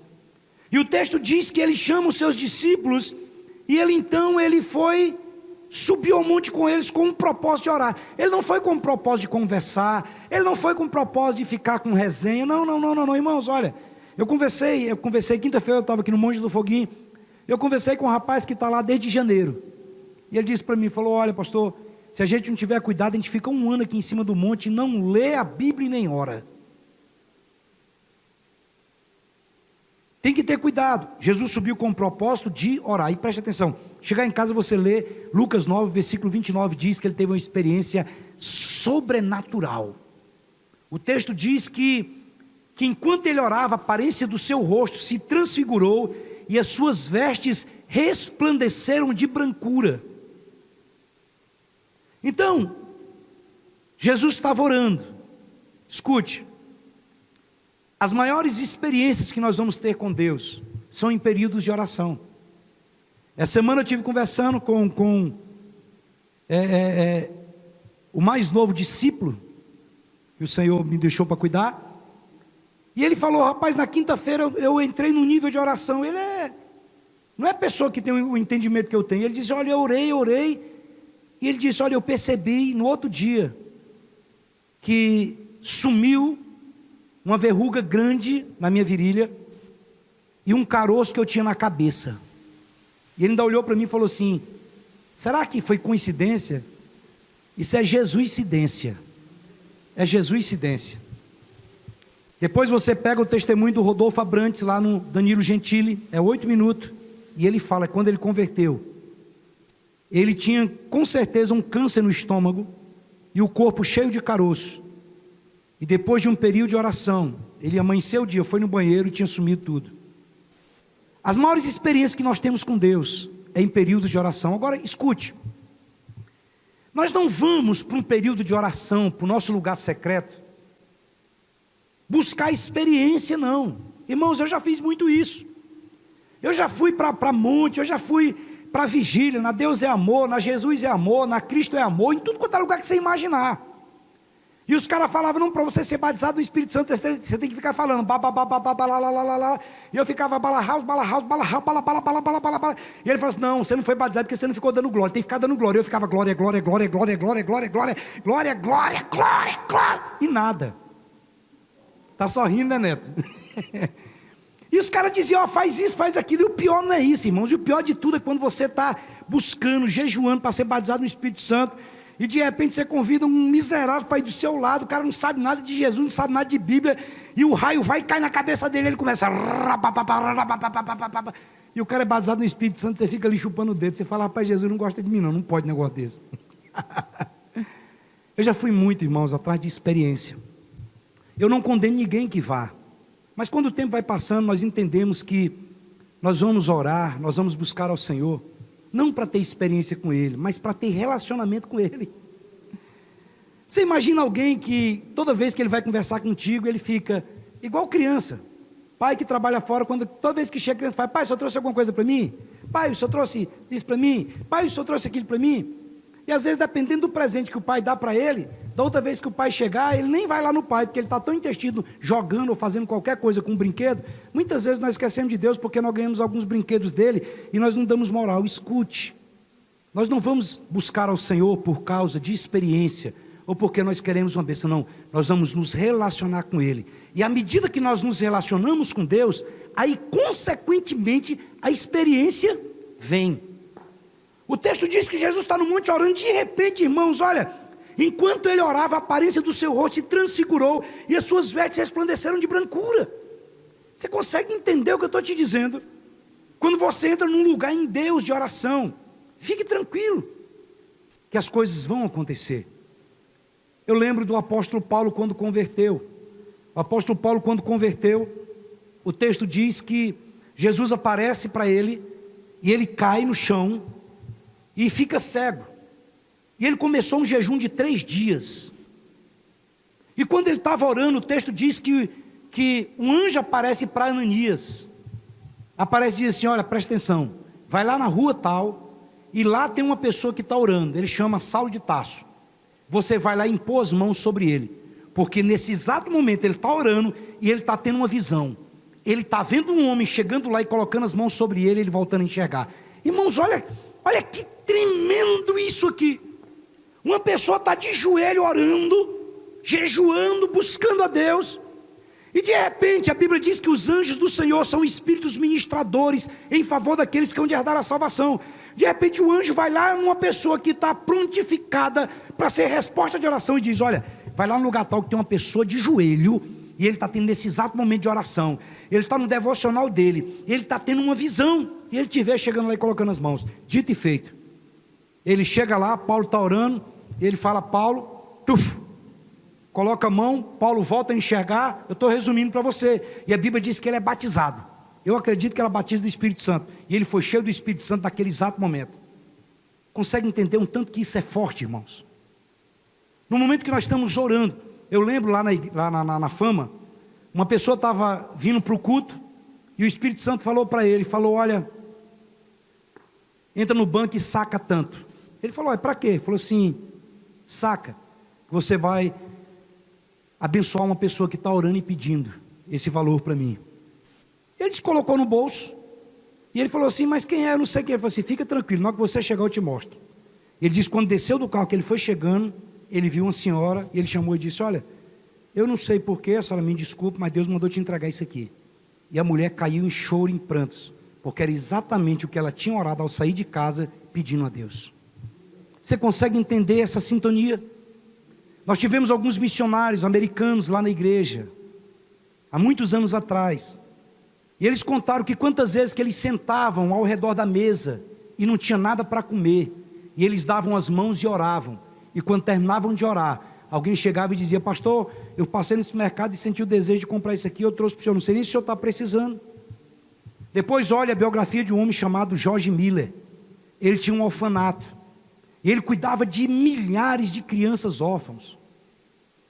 E o texto diz que ele chama os seus discípulos E ele então, subiu ao monte com eles com o propósito de orar. Ele não foi com o propósito de conversar, ele não foi com o propósito de ficar com resenha, não, irmãos, olha, eu conversei quinta-feira, eu estava aqui no Monte do Foguinho, eu conversei com um rapaz que está lá desde janeiro, e ele disse para mim, falou, olha pastor, se a gente não tiver cuidado, a gente fica um ano aqui em cima do monte e não lê a Bíblia e nem ora. Tem que ter cuidado. Jesus subiu com o propósito de orar. E preste atenção, chegar em casa você lê Lucas 9, versículo 29, diz que ele teve uma experiência sobrenatural. O texto diz que enquanto ele orava, a aparência do seu rosto se transfigurou e as suas vestes resplandeceram de brancura. Então, Jesus estava orando. Escute, as maiores experiências que nós vamos ter com Deus são em períodos de oração. Essa semana eu estive conversando com o mais novo discípulo que o Senhor me deixou para cuidar, e ele falou, rapaz, na quinta-feira eu entrei num nível de oração. Ele não é pessoa que tem o entendimento que eu tenho. Ele disse, olha, eu orei, e ele disse, olha, eu percebi no outro dia que sumiu uma verruga grande na minha virilha e um caroço que eu tinha na cabeça. E ele ainda olhou para mim e falou assim, será que foi coincidência? Isso é jesuicidência. É jesuicidência. Depois você pega o testemunho do Rodolfo Abrantes lá no Danilo Gentili, é 8 minutos, e ele fala, quando ele converteu, ele tinha com certeza um câncer no estômago e o corpo cheio de caroço. E depois de um período de oração, ele amanheceu o dia, foi no banheiro e tinha sumido tudo. As maiores experiências que nós temos com Deus é em períodos de oração. Agora, escute, nós não vamos para um período de oração, para o nosso lugar secreto, buscar experiência, não. Irmãos, eu já fiz muito isso. Eu já fui para monte, eu já fui para vigília, na Deus é amor, na Jesus é amor, na Cristo é amor, em tudo quanto é lugar que você imaginar. E os caras falavam, não, para você ser batizado no Espírito Santo, você tem que ficar falando, e eu ficava, bala house, e ele falou assim, não, você não foi batizado porque você não ficou dando glória, tem que ficar dando glória. Eu ficava, glória, e nada. Tá só rindo, né, Neto? E os caras diziam, ó, faz isso, faz aquilo, e o pior não é isso, irmãos, e o pior de tudo é quando você está buscando, jejuando para ser batizado no Espírito Santo, e de repente você convida um miserável para ir do seu lado, o cara não sabe nada de Jesus, não sabe nada de Bíblia, e o raio vai e cai na cabeça dele, ele começa, e o cara é batizado no Espírito Santo, você fica ali chupando o dedo, você fala, rapaz, Jesus não gosta de mim não pode negócio desse. Eu já fui muito, irmãos, atrás de experiência. Eu não condeno ninguém que vá, mas quando o tempo vai passando, nós entendemos que nós vamos orar, nós vamos buscar ao Senhor, não para ter experiência com Ele, mas para ter relacionamento com Ele. Você imagina alguém que toda vez que ele vai conversar contigo, ele fica igual criança, pai que trabalha fora, toda vez que chega a criança fala, pai, o senhor trouxe alguma coisa para mim? Pai, o senhor trouxe isso para mim? Pai, o senhor trouxe aquilo para mim? E às vezes, dependendo do presente que o pai dá para ele, da outra vez que o pai chegar, ele nem vai lá no pai, porque ele está tão intestido jogando ou fazendo qualquer coisa com um brinquedo. Muitas vezes nós esquecemos de Deus porque nós ganhamos alguns brinquedos dele e nós não damos moral. Escute, nós não vamos buscar ao Senhor por causa de experiência ou porque nós queremos uma bênção, não. Nós vamos nos relacionar com Ele. E à medida que nós nos relacionamos com Deus, aí consequentemente a experiência vem. O texto diz que Jesus está no monte orando, de repente, irmãos, olha, enquanto ele orava, a aparência do seu rosto se transfigurou e as suas vestes resplandeceram de brancura. Você consegue entender o que eu estou te dizendo? Quando você entra num lugar em Deus de oração, fique tranquilo, que as coisas vão acontecer. Eu lembro do apóstolo Paulo quando converteu. O apóstolo Paulo quando converteu, o texto diz que Jesus aparece para ele, e ele cai no chão, e fica cego. E ele começou um jejum de 3 dias. E quando ele estava orando, o texto diz que um anjo aparece para Ananias. Aparece e diz assim, olha, presta atenção, vai lá na rua tal, e lá tem uma pessoa que está orando, ele chama Saulo de Tarso. Você vai lá e impor as mãos sobre ele, porque nesse exato momento ele está orando, e ele está tendo uma visão. Ele está vendo um homem chegando lá e colocando as mãos sobre ele, ele voltando a enxergar. Irmãos, olha que tremendo isso aqui. Uma pessoa está de joelho orando, jejuando, buscando a Deus, e de repente a Bíblia diz que os anjos do Senhor são espíritos ministradores em favor daqueles que vão herdar a salvação. De repente o anjo vai lá numa pessoa que está prontificada para ser resposta de oração e diz: olha, vai lá no lugar tal que tem uma pessoa de joelho, e ele está tendo nesse exato momento de oração, ele está no devocional dele, ele está tendo uma visão, e ele te vê chegando lá e colocando as mãos. Dito e feito, ele chega lá, Paulo está orando, ele fala: Paulo, coloca a mão, Paulo volta a enxergar. Eu estou resumindo para você, e a Bíblia diz que ele é batizado. Eu acredito que era batismo do Espírito Santo, e ele foi cheio do Espírito Santo naquele exato momento. Consegue entender um tanto que isso é forte, irmãos? No momento que nós estamos orando, eu lembro lá na Fama, uma pessoa estava vindo para o culto, e o Espírito Santo falou para ele, falou: olha, entra no banco e saca tanto. Ele falou: é para quê? Ele falou assim: saca, você vai abençoar uma pessoa que está orando e pedindo esse valor para mim. Ele descolocou no bolso, e ele falou assim: mas quem é? Eu não sei quem é. Ele falou assim: fica tranquilo, na hora que você chegar eu te mostro. Ele disse que quando desceu do carro, que ele foi chegando, ele viu uma senhora, e ele chamou e disse: olha, eu não sei porquê, a senhora me desculpe, mas Deus mandou te entregar isso aqui. E a mulher caiu em choro, em prantos, porque era exatamente o que ela tinha orado ao sair de casa, pedindo a Deus. Você consegue entender essa sintonia? Nós tivemos alguns missionários americanos lá na igreja, há muitos anos atrás, e eles contaram que quantas vezes que eles sentavam ao redor da mesa, e não tinha nada para comer, e eles davam as mãos e oravam, e quando terminavam de orar, alguém chegava e dizia: pastor, eu passei nesse mercado e senti o desejo de comprar isso aqui, eu trouxe para o senhor, não sei nem se o senhor está precisando. Depois olha a biografia de um homem chamado George Miller. Ele tinha um orfanato, e ele cuidava de milhares de crianças órfãos,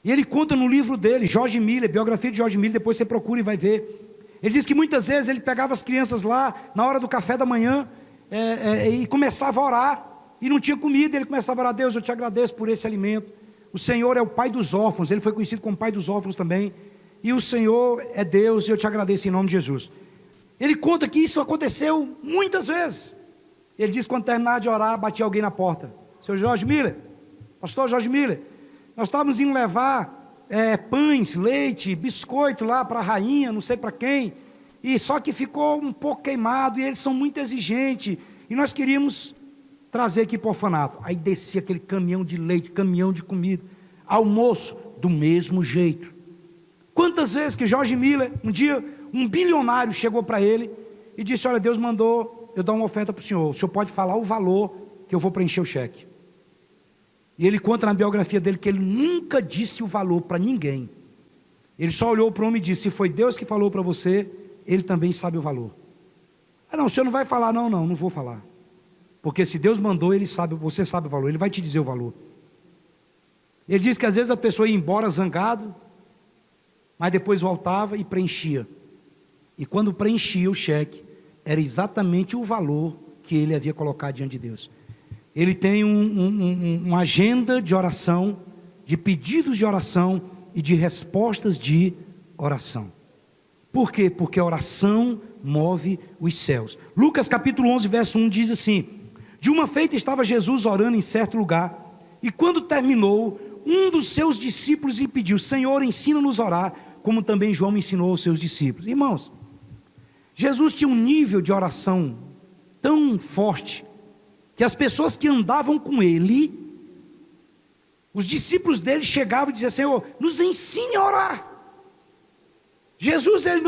e ele conta no livro dele, George Miller, biografia de George Miller, depois você procura e vai ver. Ele diz que muitas vezes ele pegava as crianças lá, na hora do café da manhã, e começava a orar, e não tinha comida, ele começava a orar: Deus, eu te agradeço por esse alimento, o Senhor é o pai dos órfãos, ele foi conhecido como pai dos órfãos também, e o Senhor é Deus, e eu te agradeço em nome de Jesus. Ele conta que isso aconteceu muitas vezes. Ele diz que quando terminava de orar, batia alguém na porta: seu George Miller, pastor George Miller, nós estávamos indo levar pães, leite, biscoito lá para a rainha, não sei para quem, e só que ficou um pouco queimado, e eles são muito exigentes, e nós queríamos trazer aqui para o orfanato. Aí descia aquele caminhão de leite, caminhão de comida, almoço, do mesmo jeito. Quantas vezes que George Miller, um dia, um bilionário chegou para ele, e disse: olha, Deus mandou eu dar uma oferta para o senhor pode falar o valor, que eu vou preencher o cheque. E ele conta na biografia dele que ele nunca disse o valor para ninguém. Ele só olhou para o homem e disse: se foi Deus que falou para você, ele também sabe o valor. Ah, não, o senhor não vai falar. Não vou falar, porque se Deus mandou, ele sabe, você sabe o valor, ele vai te dizer o valor. Ele diz que às vezes a pessoa ia embora zangado, mas depois voltava e preenchia, e quando preenchia o cheque, era exatamente o valor que ele havia colocado diante de Deus. Ele tem uma agenda de oração, de pedidos de oração e de respostas de oração. Por quê? Porque a oração move os céus. Lucas capítulo 11, verso 1 diz assim: de uma feita estava Jesus orando em certo lugar, e quando terminou, um dos seus discípulos lhe pediu: Senhor, ensina-nos a orar, como também João ensinou aos seus discípulos. Irmãos, Jesus tinha um nível de oração tão forte, que as pessoas que andavam com ele, os discípulos dele chegavam e diziam: Senhor, nos ensine a orar. Jesus, ele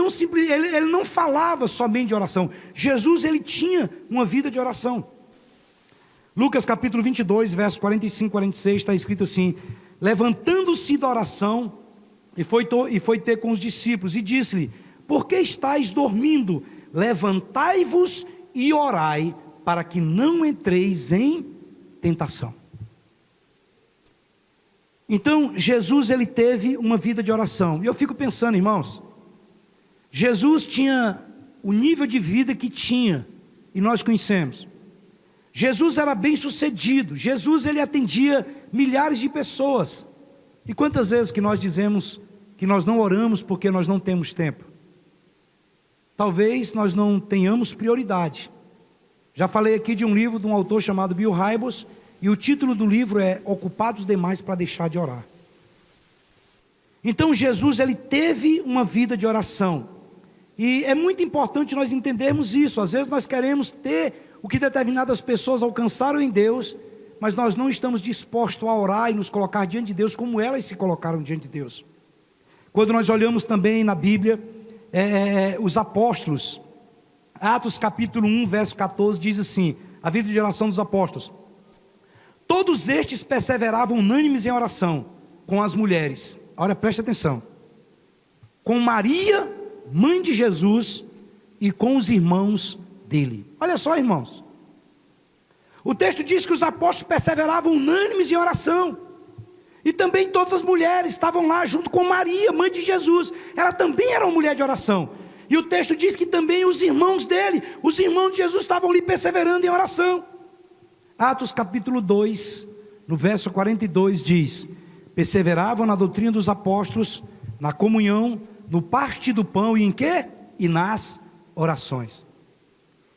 não falava somente de oração. Jesus, ele tinha uma vida de oração. Lucas capítulo 22, versos 45 e 46, está escrito assim: levantando-se da oração, e foi ter com os discípulos, e disse-lhe: por que estáis dormindo? Levantai-vos e orai, para que não entreis em tentação. Então, Jesus, ele teve uma vida de oração. E eu fico pensando, irmãos, Jesus tinha o nível de vida que tinha, e nós conhecemos. Jesus era bem sucedido. Jesus, ele atendia milhares de pessoas. E quantas vezes que nós dizemos que nós não oramos porque nós não temos tempo? Talvez nós não tenhamos prioridade. Já falei aqui de um livro de um autor chamado Bill Hybels, e o título do livro é Ocupados Demais para Deixar de Orar. Então Jesus, ele teve uma vida de oração, e é muito importante nós entendermos isso. Às vezes nós queremos ter o que determinadas pessoas alcançaram em Deus, mas nós não estamos dispostos a orar e nos colocar diante de Deus como elas se colocaram diante de Deus. Quando nós olhamos também na Bíblia, os apóstolos, Atos capítulo 1, verso 14, diz assim, a vida de oração dos apóstolos: todos estes perseveravam unânimes em oração com as mulheres. Olha, preste atenção. Com Maria, mãe de Jesus, e com os irmãos dele. Olha só, irmãos. O texto diz que os apóstolos perseveravam unânimes em oração. E também todas as mulheres estavam lá junto com Maria, mãe de Jesus. Ela também era uma mulher de oração. E o texto diz que também os irmãos dele, os irmãos de Jesus, estavam ali perseverando em oração. Atos capítulo 2, no verso 42 diz: perseveravam na doutrina dos apóstolos, na comunhão, no partir do pão e em quê? E nas orações.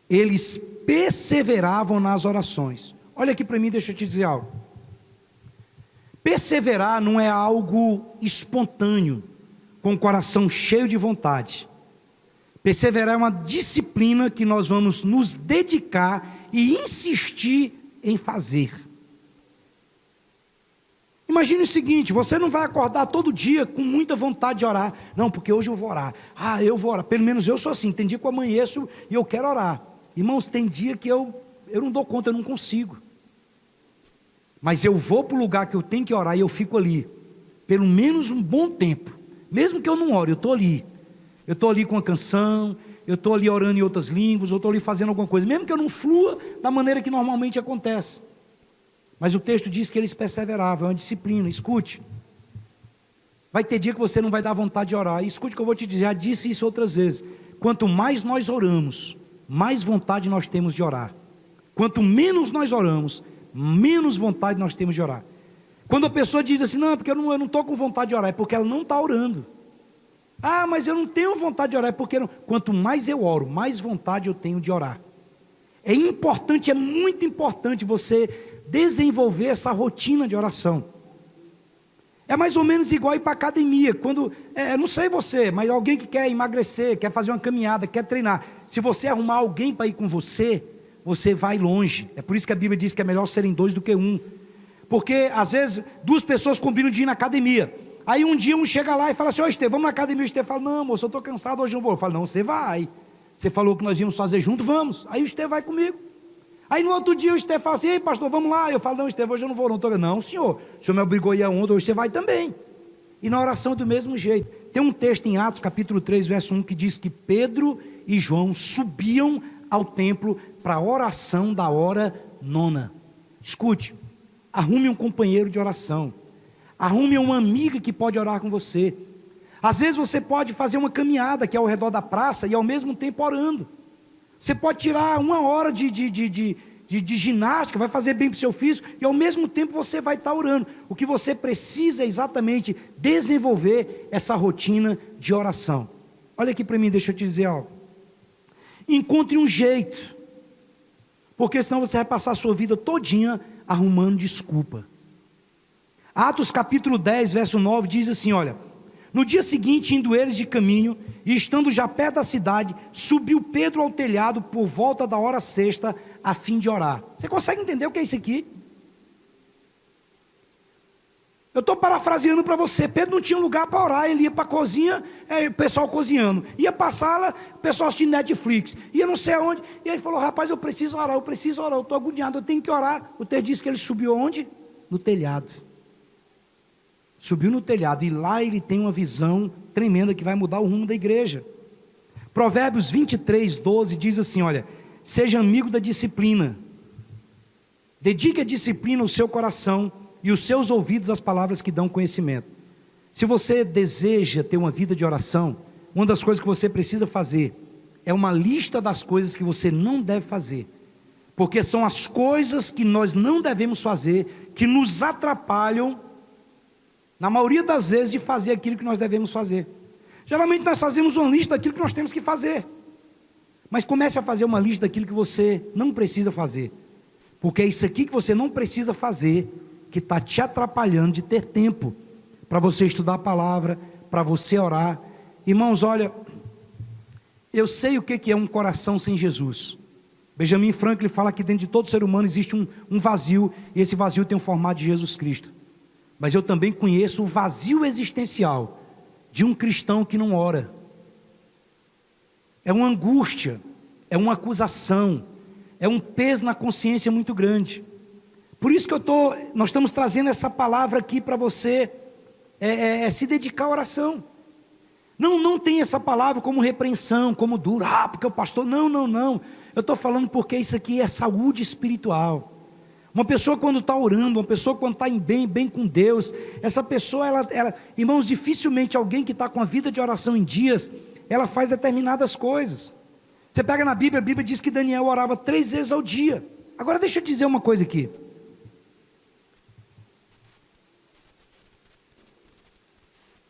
Eles perseveravam nas orações. Olha aqui para mim, deixa eu te dizer algo. Perseverar não é algo espontâneo, com o coração cheio de vontade. Perseverar é uma disciplina que nós vamos nos dedicar e insistir em fazer. Imagine o seguinte: você não vai acordar todo dia com muita vontade de orar. Não, porque hoje eu vou orar. Eu vou orar. Pelo menos eu sou assim. Tem dia que eu amanheço e eu quero orar. Irmãos, tem dia que eu não dou conta, eu não consigo. Mas eu vou para o lugar que eu tenho que orar e eu fico ali, pelo menos um bom tempo. Mesmo que eu não ore, eu estou ali. Eu estou ali com a canção, eu estou ali orando em outras línguas, eu estou ali fazendo alguma coisa. Mesmo que eu não flua da maneira que normalmente acontece. Mas o texto diz que eles perseveravam, é uma disciplina. Escute. Vai ter dia que você não vai dar vontade de orar. E escute o que eu vou te dizer, já disse isso outras vezes. Quanto mais nós oramos, mais vontade nós temos de orar. Quanto menos nós oramos, menos vontade nós temos de orar. Quando a pessoa diz assim, não, porque eu não estou com vontade de orar, é porque ela não está orando. Mas eu não tenho vontade de orar, é porque não. Quanto mais eu oro, mais vontade eu tenho de orar. É importante, é muito importante você desenvolver essa rotina de oração. É mais ou menos igual ir para a academia. Quando, não sei você, mas alguém que quer emagrecer, quer fazer uma caminhada, quer treinar, se você arrumar alguém para ir com você, você vai longe. É por isso que a Bíblia diz que é melhor serem dois do que um. Porque às vezes duas pessoas combinam de ir na academia. Aí um dia um chega lá e fala assim: ô Estevão, vamos na academia. O Estevão fala: não, moço, eu estou cansado, hoje não vou. Eu falo: não, você vai. Você falou que nós íamos fazer junto, vamos. Aí o Estevão vai comigo. Aí no outro dia o Estevão fala assim: ei pastor, vamos lá. Eu falo: não, Estevão, hoje eu não vou. Não, senhor, o senhor me obrigou a ir aonde, hoje você vai também. E na oração do mesmo jeito. Tem um texto em Atos capítulo 3, verso 1, que diz que Pedro e João subiam ao templo para a oração da hora nona. Escute, arrume um companheiro de oração. Arrume uma amiga que pode orar com você. Às vezes você pode fazer uma caminhada que é ao redor da praça e ao mesmo tempo orando. Você pode tirar uma hora de ginástica, vai fazer bem para o seu físico, e ao mesmo tempo você vai estar orando. O que você precisa é exatamente desenvolver essa rotina de oração. Olha aqui para mim, deixa eu te dizer algo. Encontre um jeito, porque senão você vai passar a sua vida todinha arrumando desculpa. Atos capítulo 10, verso 9, diz assim, olha: no dia seguinte, indo eles de caminho, e estando já perto da cidade, subiu Pedro ao telhado por volta da hora sexta, a fim de orar. Você consegue entender o que é isso aqui? Eu estou parafraseando para você. Pedro não tinha um lugar para orar, ele ia para a cozinha, o pessoal cozinhando, ia para a sala, o pessoal assistindo Netflix, ia não sei aonde, e ele falou: rapaz, eu preciso orar, eu estou agoniado, eu tenho que orar. O texto diz que ele subiu onde? No telhado. Subiu no telhado, e lá ele tem uma visão tremenda que vai mudar o rumo da igreja. Provérbios 23, 12 diz assim, olha: seja amigo da disciplina, dedique a disciplina ao seu coração e os seus ouvidos às palavras que dão conhecimento. Se você deseja ter uma vida de oração, uma das coisas que você precisa fazer é uma lista das coisas que você não deve fazer, porque são as coisas que nós não devemos fazer, que nos atrapalham, na maioria das vezes, de fazer aquilo que nós devemos fazer. Geralmente nós fazemos uma lista daquilo que nós temos que fazer, Mas comece a fazer uma lista daquilo que você não precisa fazer. Porque é isso aqui que você não precisa fazer, que está te atrapalhando de ter tempo para você estudar a palavra, para você orar. Irmãos, olha, eu sei o que é um coração sem Jesus. Benjamin Franklin fala que dentro de todo ser humano existe um vazio, e esse vazio tem o formato de Jesus Cristo. Mas eu também conheço o vazio existencial de um cristão que não ora. É uma angústia, é uma acusação, é um peso na consciência muito grande. Por isso que nós estamos trazendo essa palavra aqui para você, se dedicar à oração. Não tem essa palavra como repreensão, como duro, porque o pastor, não. Eu estou falando porque isso aqui é saúde espiritual. Uma pessoa quando está orando, uma pessoa quando está bem com Deus, essa pessoa, irmãos, dificilmente alguém que está com a vida de oração em dias, ela faz determinadas coisas. Você pega na Bíblia, a Bíblia diz que Daniel orava 3 vezes ao dia. Agora deixa eu dizer uma coisa aqui.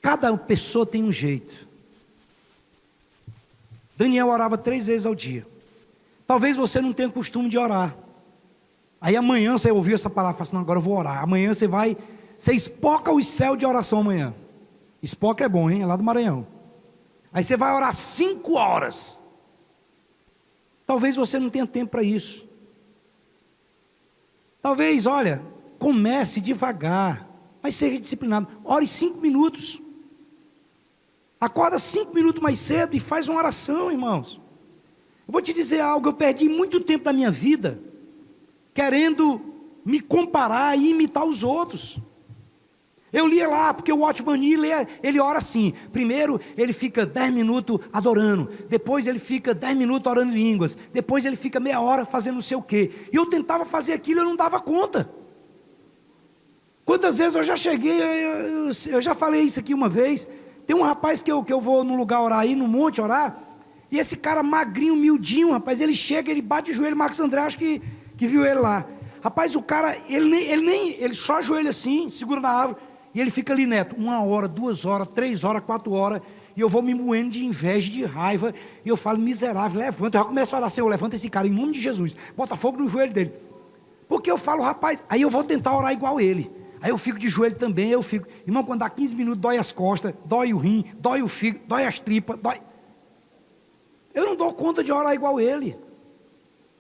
Cada pessoa tem um jeito. Daniel orava 3 vezes ao dia. Talvez você não tenha costume de orar. Aí amanhã você ouviu essa palavra e fala assim, não, agora eu vou orar. Amanhã você espoca os céus de oração amanhã. Espoca é bom, hein? É lá do Maranhão. Aí você vai orar 5 horas. Talvez você não tenha tempo para isso. Talvez, olha, comece devagar, mas seja disciplinado. Ore 5 minutos. Acorda 5 minutos mais cedo e faz uma oração, irmãos. Eu vou te dizer algo, eu perdi muito tempo da minha vida querendo me comparar e imitar os outros. Eu lia lá, porque o Watchman Nee, ele ora assim. Primeiro ele fica 10 minutos adorando, depois ele fica 10 minutos orando em línguas, depois ele fica meia hora fazendo não sei o quê. E eu tentava fazer aquilo e eu não dava conta. Quantas vezes eu já cheguei, eu já falei isso aqui uma vez. Tem um rapaz que eu vou num lugar orar aí, no monte orar, e esse cara magrinho, miudinho, rapaz, ele chega, ele bate o joelho, Marcos André, acho que viu ele lá. Rapaz, o cara, ele só ajoelha assim, segura na árvore, e ele fica ali, Neto, 1 hora, 2 horas, 3 horas, 4 horas, e eu vou me moendo de inveja, de raiva, e eu falo, miserável, levanta, eu já começo a orar, Senhor, levanta esse cara, em nome de Jesus, bota fogo no joelho dele, porque eu falo, rapaz, aí eu vou tentar orar igual ele, aí eu fico de joelho também, irmão, quando dá 15 minutos, dói as costas, dói o rim, dói o fígado, dói as tripas, eu não dou conta de orar igual ele.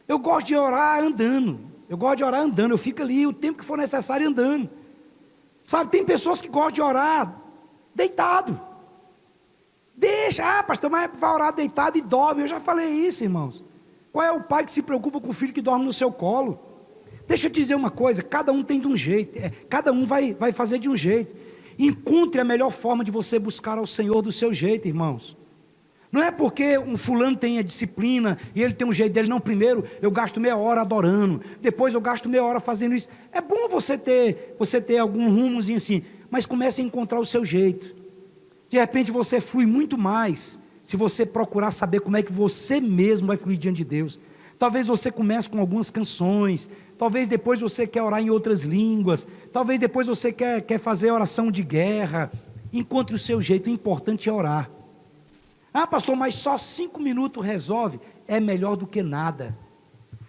Eu gosto de orar andando, eu fico ali o tempo que for necessário andando. Sabe, tem pessoas que gostam de orar deitado. Deixa, pastor, mas vai orar deitado e dorme. Eu já falei isso, irmãos. Qual é o pai que se preocupa com o filho que dorme no seu colo? Deixa eu te dizer uma coisa, cada um tem de um jeito, cada um vai fazer de um jeito. Encontre a melhor forma de você buscar ao Senhor do seu jeito, irmãos. Não é porque um fulano tem a disciplina e ele tem um jeito dele, não, primeiro eu gasto meia hora adorando, depois eu gasto meia hora fazendo isso. É bom você ter algum rumozinho assim, mas comece a encontrar o seu jeito. De repente você flui muito mais se você procurar saber como é que você mesmo vai fluir diante de Deus. Talvez você comece com algumas canções, talvez depois você quer orar em outras línguas, talvez depois você quer fazer oração de guerra. Encontre o seu jeito, o importante é orar. Pastor, mas só 5 minutos resolve? É melhor do que nada.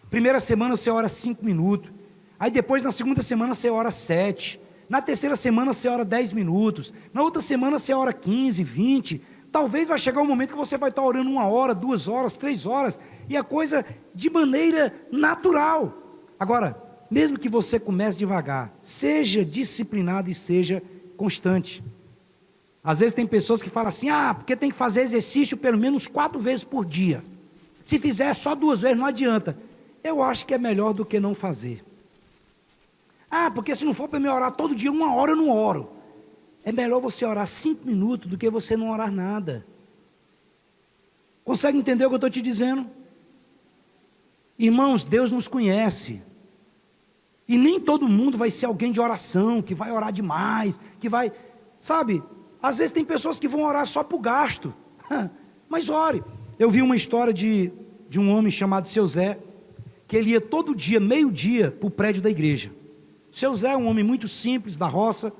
Primeira semana você ora 5 minutos, aí depois na segunda semana você ora 7, na terceira semana você ora 10 minutos, na outra semana você ora 15, 20, talvez vai chegar um momento que você vai estar orando 1 hora, 2 horas, 3 horas, e a coisa de maneira natural. Agora, mesmo que você comece devagar, seja disciplinado e seja constante. Às vezes tem pessoas que falam assim, porque tem que fazer exercício pelo menos 4 vezes por dia. Se fizer só 2 vezes não adianta. Eu acho que é melhor do que não fazer. Porque se não for para me orar todo dia, 1 hora eu não oro. É melhor você orar 5 minutos do que você não orar nada. Consegue entender o que eu estou te dizendo? Irmãos, Deus nos conhece. E nem todo mundo vai ser alguém de oração, que vai orar demais, que vai, sabe... Às vezes tem pessoas que vão orar só por gasto, mas ore. Eu vi uma história de um homem chamado Seu Zé, que ele ia todo dia, meio-dia, para o prédio da igreja. Seu Zé é um homem muito simples, da roça,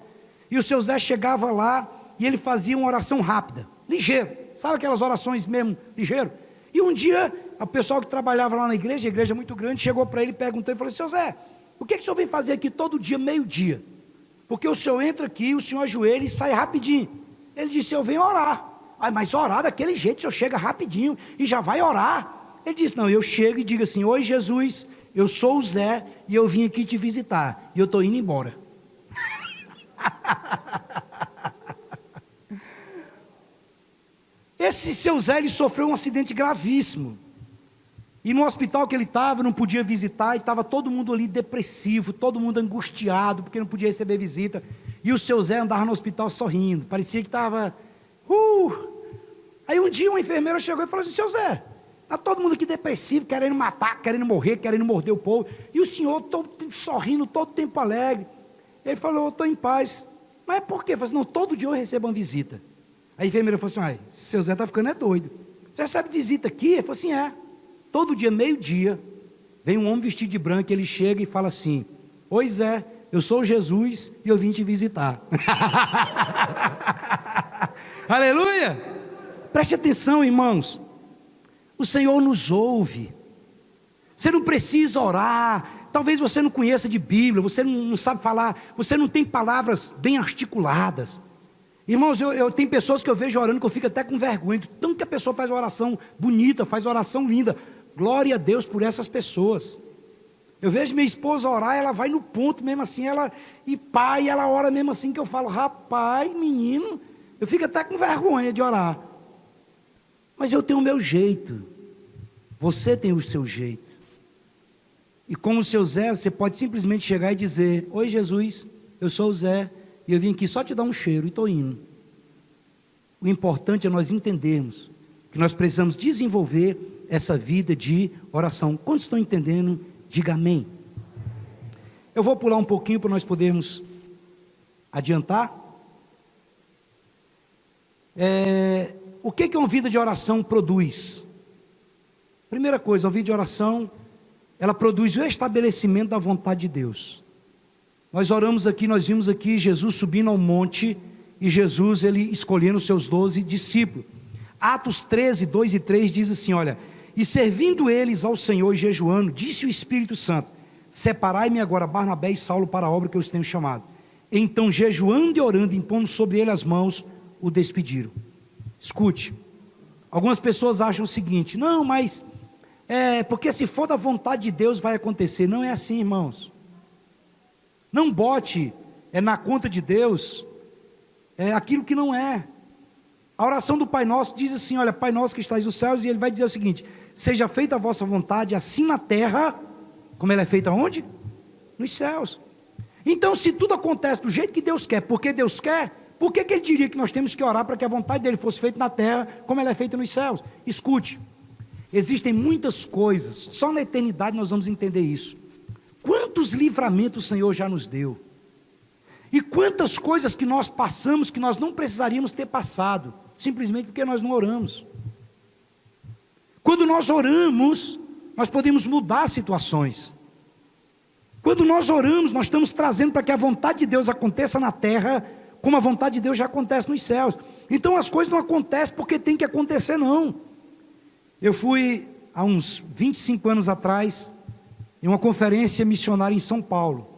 e o Seu Zé chegava lá, e ele fazia uma oração rápida, ligeiro, sabe aquelas orações mesmo, ligeiro? E um dia, o pessoal que trabalhava lá na igreja, a igreja muito grande, chegou para ele e perguntou, e falou, seu Zé, o que o senhor vem fazer aqui todo dia, meio-dia? Porque o senhor entra aqui, o senhor ajoelha e sai rapidinho. Ele disse, eu venho orar. Ah, mas orar daquele jeito, o senhor chega rapidinho e já vai orar. Ele disse, não, eu chego e digo assim, oi Jesus, eu sou o Zé e eu vim aqui te visitar. E eu estou indo embora. Esse seu Zé, ele sofreu um acidente gravíssimo. E no hospital que ele estava, não podia visitar, e estava todo mundo ali depressivo, todo mundo angustiado, porque não podia receber visita. E o seu Zé andava no hospital sorrindo, parecia que estava... Aí um dia uma enfermeira chegou e falou assim, seu Zé, está todo mundo aqui depressivo, querendo matar, querendo morrer, querendo morder o povo, e o senhor todo sorrindo, todo tempo alegre. Ele falou, eu estou em paz. Mas por quê? Ele falou assim, não, todo dia eu recebo uma visita. A enfermeira falou assim, ai, seu Zé está ficando doido. Você recebe visita aqui? Ele falou assim, todo dia, meio-dia, vem um homem vestido de branco, ele chega e fala assim, oi Zé, eu sou Jesus e eu vim te visitar. Aleluia! Preste atenção, irmãos, o Senhor nos ouve. Você não precisa orar, talvez você não conheça de Bíblia, você não sabe falar, você não tem palavras bem articuladas. Irmãos, eu tenho pessoas que eu vejo orando que eu fico até com vergonha, tanto que a pessoa faz oração bonita, faz oração linda. Glória a Deus por essas pessoas. Eu vejo minha esposa orar, ela vai no ponto mesmo assim, ela ora mesmo assim, que eu falo, rapaz, menino, eu fico até com vergonha de orar. Mas eu tenho o meu jeito, você tem o seu jeito. E como o seu Zé, você pode simplesmente chegar e dizer, oi Jesus, eu sou o Zé, e eu vim aqui só te dar um cheiro e estou indo. O importante é nós entendermos que nós precisamos desenvolver essa vida de oração. Quantos estão entendendo? Diga amém. Eu vou pular um pouquinho para nós podermos adiantar. O que uma vida de oração produz? Primeira coisa, uma vida de oração, ela produz o estabelecimento da vontade de Deus. Nós oramos aqui, nós vimos aqui Jesus subindo ao monte, e Jesus, ele escolhendo os seus 12 discípulos. Atos 13, 2 e 3 diz assim, olha, e servindo eles ao Senhor e jejuando, disse o Espírito Santo, separai-me agora Barnabé e Saulo para a obra que eu os tenho chamado. Então jejuando e orando, impondo sobre ele as mãos, o despediram. Escute, algumas pessoas acham o seguinte, não, mas, porque se for da vontade de Deus vai acontecer. Não é assim, irmãos. Não bote na conta de Deus aquilo que não é. A oração do Pai Nosso diz assim, olha, Pai Nosso que estás nos céus, e ele vai dizer o seguinte, seja feita a vossa vontade, assim na terra, como ela é feita onde? Nos céus. Então, se tudo acontece do jeito que Deus quer, porque Deus quer, por que ele diria que nós temos que orar para que a vontade dele fosse feita na terra, como ela é feita nos céus? Escute, existem muitas coisas, só na eternidade nós vamos entender isso. Quantos livramentos o Senhor já nos deu? E quantas coisas que nós passamos, que nós não precisaríamos ter passado, simplesmente porque nós não oramos. Quando nós oramos, nós podemos mudar situações. Quando nós oramos, nós estamos trazendo para que a vontade de Deus aconteça na terra, como a vontade de Deus já acontece nos céus. Então as coisas não acontecem porque tem que acontecer, não. Eu fui, há uns 25 anos atrás, em uma conferência missionária em São Paulo.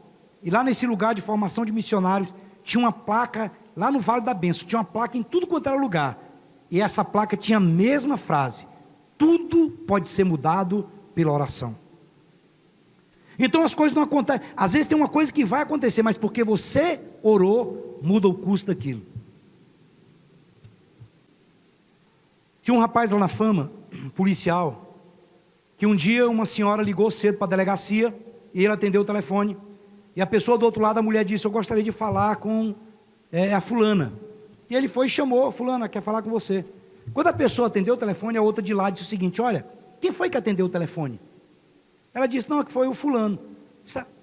E lá nesse lugar de formação de missionários, tinha uma placa, lá no Vale da Bênção, tinha uma placa em tudo quanto era lugar. E essa placa tinha a mesma frase, tudo pode ser mudado pela oração. Então as coisas não acontecem, às vezes tem uma coisa que vai acontecer, mas porque você orou, muda o curso daquilo. Tinha um rapaz lá na Fama, policial, que um dia uma senhora ligou cedo para a delegacia, e ele atendeu o telefone, e a pessoa do outro lado, a mulher disse, eu gostaria de falar com a fulana. E ele foi e chamou, fulana, quer falar com você. Quando a pessoa atendeu o telefone, a outra de lá disse o seguinte, olha, quem foi que atendeu o telefone? Ela disse, não, é que foi o fulano.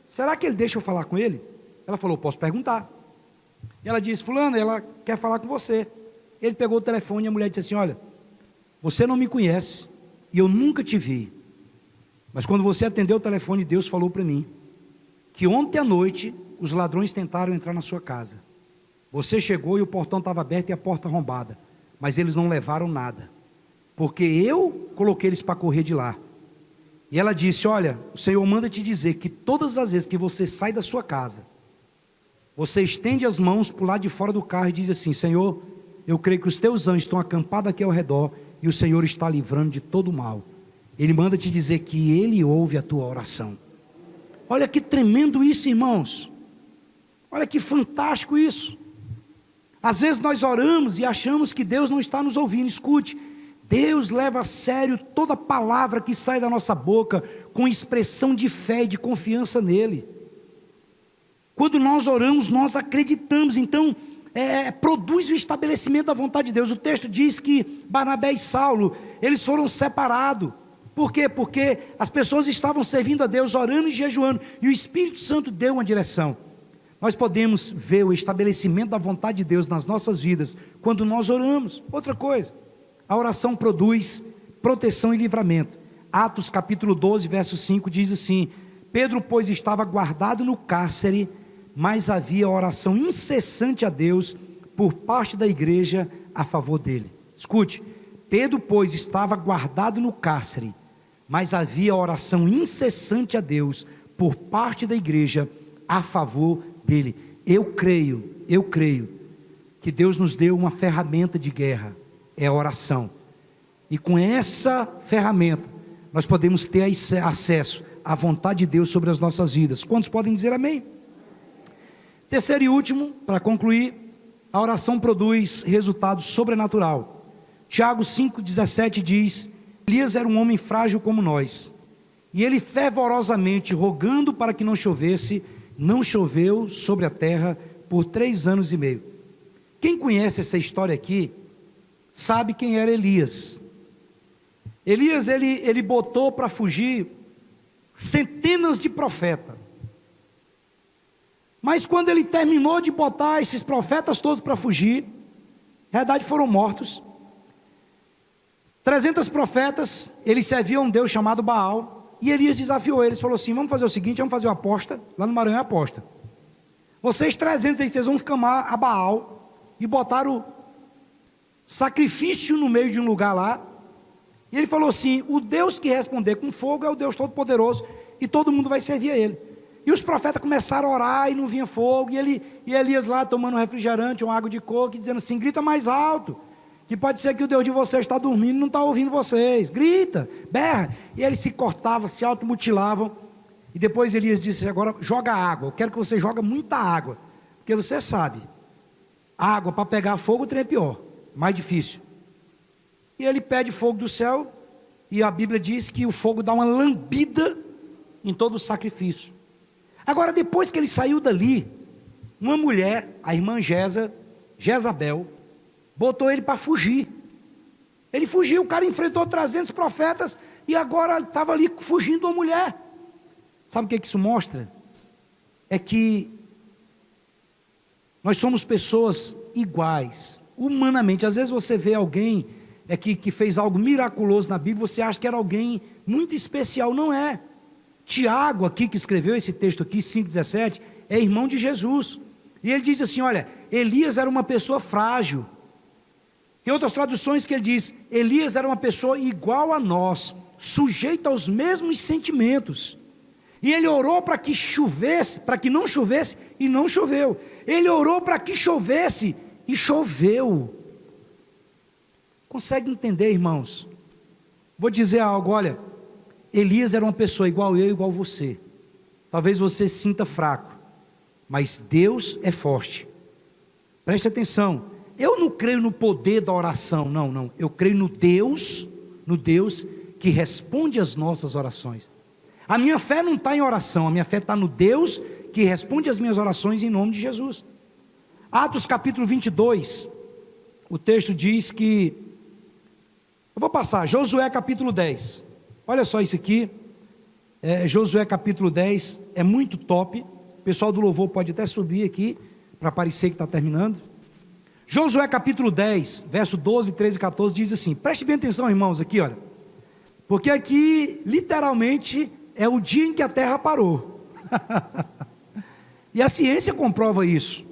Será que ele deixa eu falar com ele? Ela falou, posso perguntar. E ela disse, fulano, ela quer falar com você. Ele pegou o telefone e a mulher disse assim, olha, você não me conhece, e eu nunca te vi. Mas quando você atendeu o telefone, Deus falou para mim, que ontem à noite, os ladrões tentaram entrar na sua casa. Você chegou e o portão estava aberto e a porta arrombada, mas eles não levaram nada. porque eu coloquei eles para correr de lá. E ela disse: olha, o Senhor manda te dizer que todas as vezes que você sai da sua casa, você estende as mãos para o lado de fora do carro e diz assim: Senhor, eu creio que os teus anjos estão acampados aqui ao redor e o Senhor está livrando de todo o mal. Ele manda te dizer que Ele ouve a tua oração. Olha que tremendo isso, irmãos. Olha que fantástico isso. Às vezes nós oramos e achamos que Deus não está nos ouvindo. Escute, Deus leva a sério toda palavra que sai da nossa boca com expressão de fé e de confiança nele. Quando nós oramos, nós acreditamos. Então, produz o estabelecimento da vontade de Deus. O texto diz que Barnabé e Saulo, eles foram separados. Por quê? Porque as pessoas estavam servindo a Deus, orando e jejuando, e o Espírito Santo deu uma direção. Nós podemos ver o estabelecimento da vontade de Deus nas nossas vidas quando nós oramos. Outra coisa, a oração produz proteção e livramento. Atos capítulo 12, verso 5 diz assim: Pedro, pois, estava guardado no cárcere, mas havia oração incessante a Deus por parte da igreja a favor dele. Escute, Pedro, pois, estava guardado no cárcere, mas havia oração incessante a Deus por parte da igreja a favor dele. Eu creio que Deus nos deu uma ferramenta de guerra, é a oração. E com essa ferramenta, nós podemos ter acesso à vontade de Deus sobre as nossas vidas. Quantos podem dizer amém? Terceiro e último, para concluir, a oração produz resultado sobrenatural. Tiago 5,17 diz: Elias era um homem frágil como nós, e ele fervorosamente rogando para que não chovesse, não choveu sobre a terra por 3 anos e meio. Quem conhece essa história aqui, sabe quem era Elias. Elias, ele botou para fugir centenas de profetas. Mas quando ele terminou de botar esses profetas todos para fugir, na verdade foram mortos. 300 profetas, eles serviam um Deus chamado Baal, e Elias desafiou eles, falou assim: vamos fazer o seguinte, vamos fazer uma aposta, lá no Maranhão é aposta. Vocês 300 aí, vocês vão clamar a Baal, e botaram sacrifício no meio de um lugar lá, e ele falou assim: o Deus que responder com fogo é o Deus Todo-Poderoso, e todo mundo vai servir a ele. E os profetas começaram a orar e não vinha fogo, e Elias lá tomando um refrigerante, uma água de coco, dizendo assim: grita mais alto, que pode ser que o Deus de vocês está dormindo e não está ouvindo vocês, grita, berra. E eles se cortavam, se automutilavam, e depois Elias disse: agora joga água, eu quero que você jogue muita água, porque você sabe, água para pegar fogo o trem é pior, mais difícil. E ele pede fogo do céu, e a Bíblia diz que o fogo dá uma lambida em todo o sacrifício. Agora, depois que ele saiu dali, uma mulher, a irmã Jezabel, botou ele para fugir. Ele fugiu, o cara enfrentou 300 profetas, e agora estava ali fugindo de uma mulher. Sabe o que isso mostra? É que nós somos pessoas iguais, humanamente. Às vezes você vê alguém que fez algo miraculoso na Bíblia, você acha que era alguém muito especial, não é. Tiago aqui, que escreveu esse texto aqui, 5,17, é irmão de Jesus, e ele diz assim: olha, Elias era uma pessoa frágil. Tem outras traduções que ele diz: Elias era uma pessoa igual a nós, sujeita aos mesmos sentimentos, e ele orou para que chovesse, para que não chovesse, e não choveu. Ele orou para que chovesse, e choveu. Consegue entender, irmãos? Vou dizer algo, olha, Elias era uma pessoa igual eu, igual você. Talvez você se sinta fraco, mas Deus é forte. Preste atenção, eu não creio no poder da oração, não. Eu creio no Deus que responde às nossas orações. A minha fé não está em oração, a minha fé está no Deus que responde às minhas orações em nome de Jesus. Atos capítulo 22, o texto diz que, eu vou passar, Josué capítulo 10, olha só isso aqui, Josué capítulo 10, é muito top, o pessoal do louvor pode até subir aqui, para parecer que está terminando. Josué capítulo 10, verso 12, 13 e 14, diz assim, preste bem atenção, irmãos, aqui olha, porque aqui literalmente é o dia em que a terra parou, e a ciência comprova isso.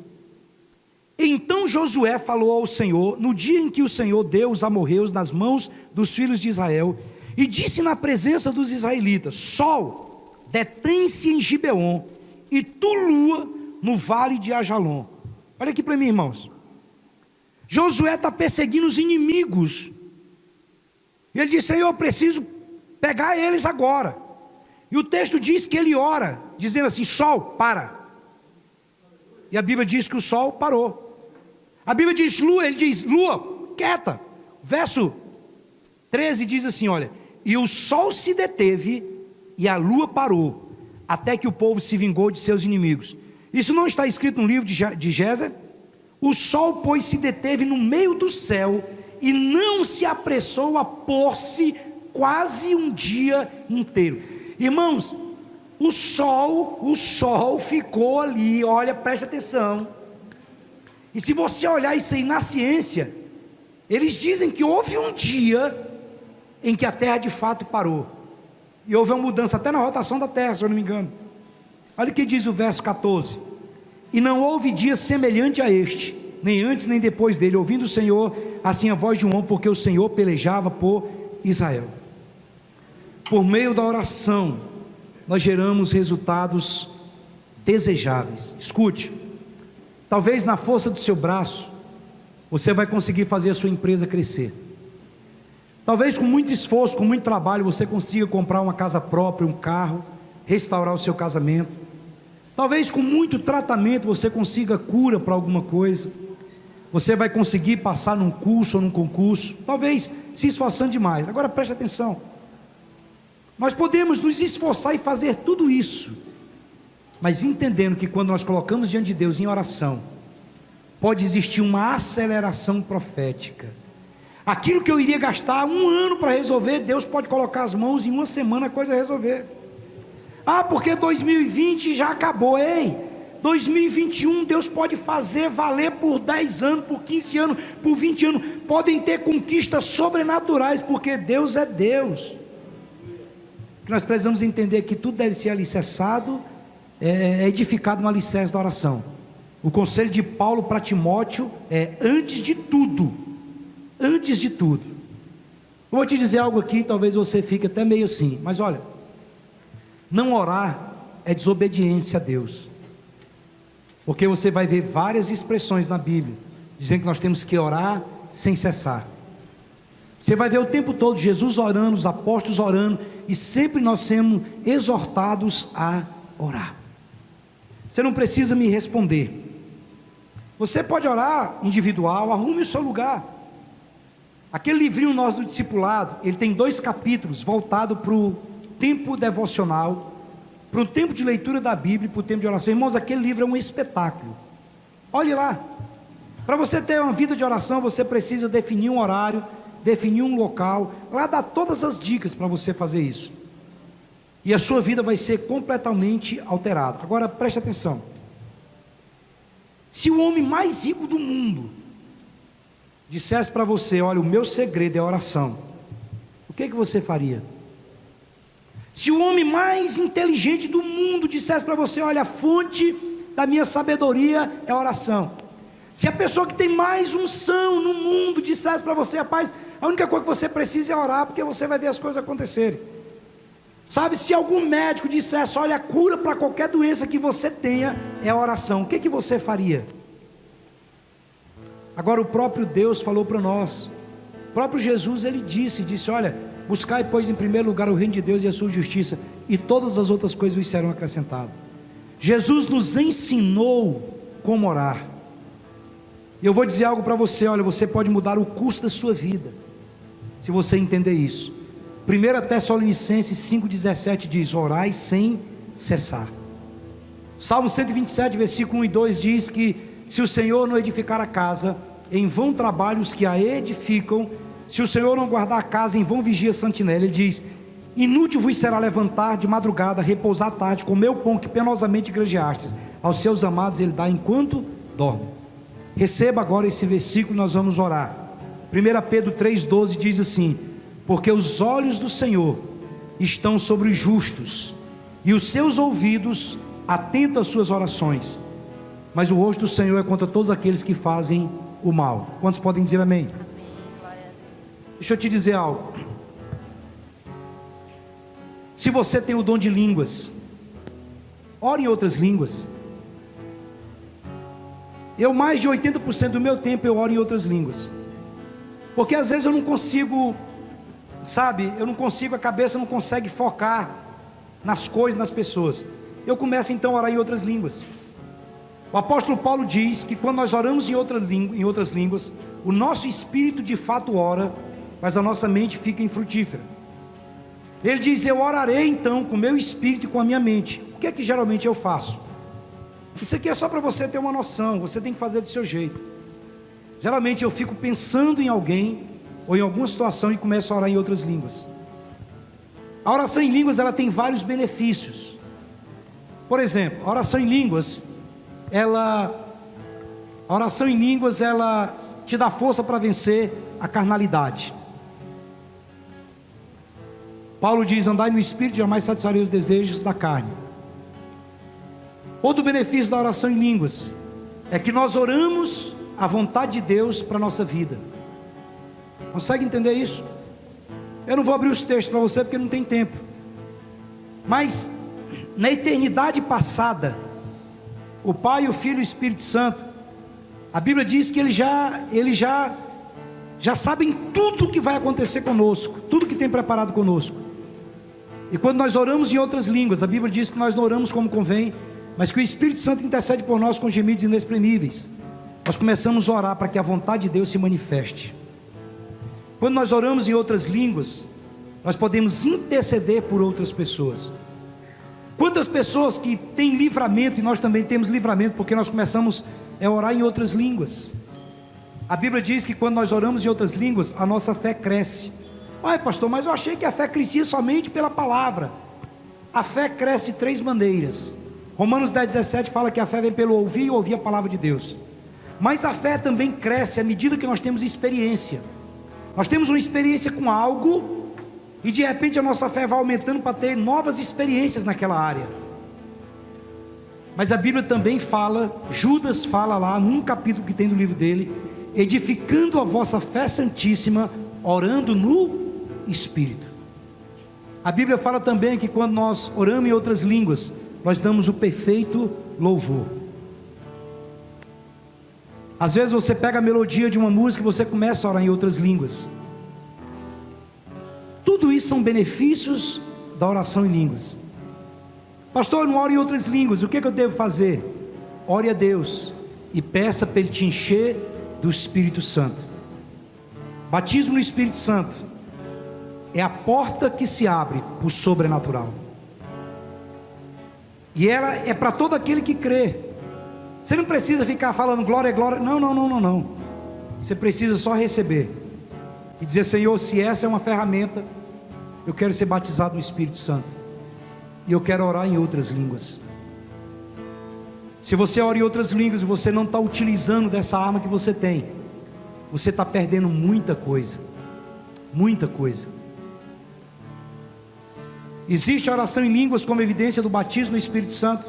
Então Josué falou ao Senhor, no dia em que o Senhor deu os amorreus nas mãos dos filhos de Israel, e disse na presença dos israelitas: Sol, detém-se em Gibeon, e tu, lua, no vale de Ajalon. Olha aqui para mim, irmãos. Josué está perseguindo os inimigos, e ele diz: Senhor, eu preciso pegar eles agora. E o texto diz que ele ora, dizendo assim: Sol, para. E a Bíblia diz que o sol parou. A Bíblia diz lua, ele diz: lua, quieta. Verso 13 diz assim, olha: e o sol se deteve e a lua parou, até que o povo se vingou de seus inimigos. Isso não está escrito no livro de Géser? O sol, pois, se deteve no meio do céu e não se apressou a pôr-se quase um dia inteiro. Irmãos, o sol ficou ali, olha, preste atenção. E se você olhar isso aí na ciência, eles dizem que houve um dia em que a Terra de fato parou. E houve uma mudança até na rotação da Terra, se eu não me engano. Olha o que diz o verso 14. E não houve dia semelhante a este, nem antes nem depois dele, ouvindo o Senhor assim a voz de um homem, porque o Senhor pelejava por Israel. Por meio da oração, nós geramos resultados desejáveis. Escute, talvez na força do seu braço, você vai conseguir fazer a sua empresa crescer. Talvez com muito esforço, com muito trabalho, você consiga comprar uma casa própria, um carro, restaurar o seu casamento. Talvez com muito tratamento você consiga cura para alguma coisa. Você vai conseguir passar num curso ou num concurso, talvez se esforçando demais. Agora preste atenção. Nós podemos nos esforçar e fazer tudo isso, mas entendendo que quando nós colocamos diante de Deus em oração, pode existir uma aceleração profética. Aquilo que eu iria gastar um ano para resolver, Deus pode colocar as mãos em uma semana a coisa resolver. Ah, porque 2020 já acabou. Ei, 2021 Deus pode fazer valer por 10 anos, por 15 anos, por 20 anos. Podem ter conquistas sobrenaturais, porque Deus é Deus. Que nós precisamos entender que tudo deve ser alicerçado, edificado no alicerce da oração. O conselho de Paulo para Timóteo é: antes de tudo, eu vou te dizer algo aqui, talvez você fique até meio assim, mas olha, não orar é desobediência a Deus, porque você vai ver várias expressões na Bíblia, dizendo que nós temos que orar sem cessar. Você vai ver o tempo todo Jesus orando, os apóstolos orando, e sempre nós sendo exortados a orar. Você não precisa me responder, você pode orar individual, arrume o seu lugar. Aquele livrinho nosso do discipulado, ele tem 2 capítulos, voltado para o tempo devocional, para o tempo de leitura da Bíblia, para o tempo de oração. Irmãos, aquele livro é um espetáculo. Olhe lá. Para você ter uma vida de oração, você precisa definir um horário, definir um local. Lá dá todas as dicas para você fazer isso, e a sua vida vai ser completamente alterada. Agora preste atenção. Se o homem mais rico do mundo dissesse para você: olha, o meu segredo é oração, o que você faria? Se o homem mais inteligente do mundo dissesse para você: olha, a fonte da minha sabedoria é oração. Se a pessoa que tem mais unção no mundo dissesse para você: rapaz, a única coisa que você precisa é orar, porque você vai ver as coisas acontecerem. Sabe, se algum médico dissesse: olha, a cura para qualquer doença que você tenha é a oração, o que você faria? Agora o próprio Deus falou para nós, o próprio Jesus, ele disse: olha, buscai pois em primeiro lugar o reino de Deus e a sua justiça, e todas as outras coisas vos serão acrescentadas. Jesus nos ensinou como orar. E eu vou dizer algo para você: olha, você pode mudar o curso da sua vida, se você entender isso. 1 Tessalonicenses 5,17 diz: orai sem cessar. Salmo 127, versículo 1 e 2 diz que se o Senhor não edificar a casa, em vão trabalham os que a edificam. Se o Senhor não guardar a casa, em vão vigia a sentinela. Ele diz: inútil vos será levantar de madrugada, repousar à tarde, comer o pão que penosamente granjeastes. Aos seus amados ele dá enquanto dorme. Receba agora esse versículo, nós vamos orar. 1 Pedro 3,12 diz assim: porque os olhos do Senhor estão sobre os justos, e os seus ouvidos atentos às suas orações. mas o rosto do Senhor é contra todos aqueles que fazem o mal. Quantos podem dizer amém? Amém. Glória a Deus. Deixa eu te dizer algo. Se você tem o dom de línguas, ore em outras línguas. Mais de 80% do meu tempo eu oro em outras línguas, porque às vezes eu não consigo, sabe, a cabeça não consegue focar nas coisas, nas pessoas. Eu começo então a orar em outras línguas. O apóstolo Paulo diz que quando nós oramos em outras línguas, o nosso espírito de fato ora, mas a nossa mente fica infrutífera. Ele diz: eu orarei então com o meu espírito e com a minha mente. O que é que geralmente eu faço? Isso aqui é só para você ter uma noção, você tem que fazer do seu jeito. Geralmente eu fico pensando em alguém ou em alguma situação e começo a orar em outras línguas. A oração em línguas, ela tem vários benefícios. Por exemplo, a oração em línguas, ela te dá força para vencer a carnalidade. Paulo diz: andai no Espírito, jamais satisfarei os desejos da carne. Outro benefício da oração em línguas é que nós oramos a vontade de Deus para a nossa vida. Consegue entender isso? Eu não vou abrir os textos para você porque não tem tempo, mas na eternidade passada, o Pai, o Filho e o Espírito Santo, a Bíblia diz que eles já sabem tudo o que vai acontecer conosco, tudo que tem preparado conosco. E quando nós oramos em outras línguas, a Bíblia diz que nós não oramos como convém, mas que o Espírito Santo intercede por nós com gemidos inexprimíveis. Nós começamos a orar para que a vontade de Deus se manifeste. Quando nós oramos em outras línguas, nós podemos interceder por outras pessoas. Quantas pessoas que têm livramento, e nós também temos livramento, porque nós começamos a orar em outras línguas. A Bíblia diz que quando nós oramos em outras línguas, a nossa fé cresce. Ai, pastor, mas eu achei que a fé crescia somente pela palavra. A fé cresce de 3 maneiras. Romanos 10:17 fala que a fé vem pelo ouvir e ouvir a palavra de Deus. Mas a fé também cresce à medida que nós temos experiência. Nós temos uma experiência com algo, e de repente a nossa fé vai aumentando para ter novas experiências naquela área. Mas a Bíblia também fala, Judas fala lá num capítulo que tem do livro dele: edificando a vossa fé santíssima, orando no Espírito. A Bíblia fala também que quando nós oramos em outras línguas, nós damos o perfeito louvor. Às vezes você pega a melodia de uma música e você começa a orar em outras línguas. Tudo isso são benefícios da oração em línguas. Pastor, eu não oro em outras línguas, o que eu devo fazer? Ore a Deus e peça para Ele te encher do Espírito Santo. Batismo no Espírito Santo é a porta que se abre para o sobrenatural, e ela é para todo aquele que crê. Você não precisa ficar falando glória, glória, não. Você precisa só receber e dizer: Senhor, se essa é uma ferramenta, eu quero ser batizado no Espírito Santo, e eu quero orar em outras línguas. Se você ora em outras línguas e você não está utilizando dessa arma que você tem, você está perdendo muita coisa. Muita coisa. Existe a oração em línguas como evidência do batismo no Espírito Santo.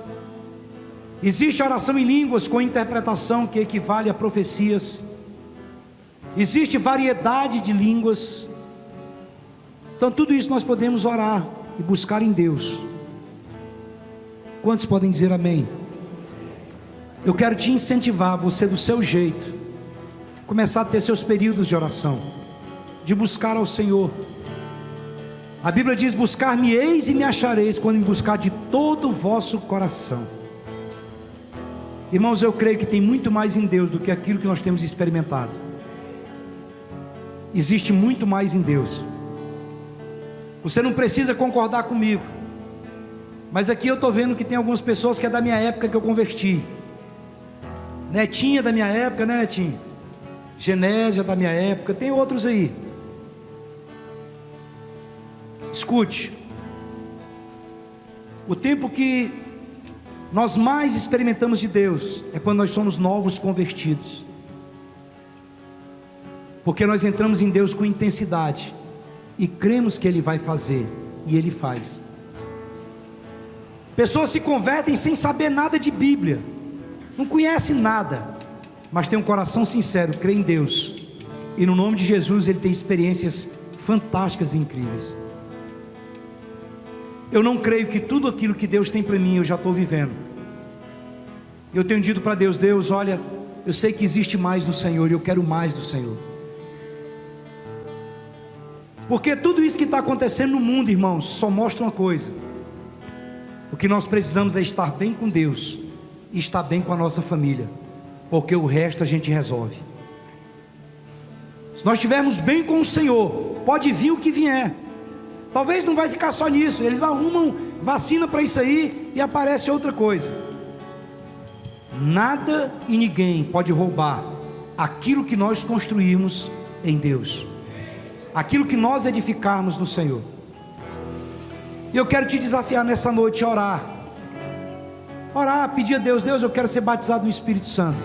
Existe a oração em línguas com interpretação que equivale a profecias. Existe variedade de línguas. Então tudo isso nós podemos orar e buscar em Deus. Quantos podem dizer amém? Eu quero te incentivar, você do seu jeito, começar a ter seus períodos de oração, de buscar ao Senhor. A Bíblia diz: buscar-me-eis e me achareis, quando me buscar de todo o vosso coração. Irmãos, eu creio que tem muito mais em Deus do que aquilo que nós temos experimentado. Existe muito mais em Deus. Você não precisa concordar comigo, mas aqui eu estou vendo que tem algumas pessoas que é da minha época que eu converti. Netinha da minha época, né, Netinha? Genésia da minha época, tem outros aí. Escute, o tempo que nós mais experimentamos de Deus é quando nós somos novos convertidos, porque nós entramos em Deus com intensidade e cremos que Ele vai fazer, e Ele faz. Pessoas se convertem sem saber nada de Bíblia, não conhece nada, mas tem um coração sincero, crê em Deus, e no nome de Jesus ele tem experiências fantásticas e incríveis. Eu não creio que tudo aquilo que Deus tem para mim eu já estou vivendo. Eu tenho dito para Deus: Deus, olha, eu sei que existe mais do Senhor e eu quero mais do Senhor. Porque tudo isso que está acontecendo no mundo, irmãos, só mostra uma coisa: o que nós precisamos é estar bem com Deus e estar bem com a nossa família, porque o resto a gente resolve. Se nós estivermos bem com o Senhor, pode vir o que vier. Talvez não vai ficar só nisso, eles arrumam vacina para isso aí e aparece outra coisa. Nada e ninguém pode roubar aquilo que nós construímos em Deus, aquilo que nós edificarmos no Senhor. E eu quero te desafiar nessa noite a orar, pedir a Deus: Deus, eu quero ser batizado no Espírito Santo.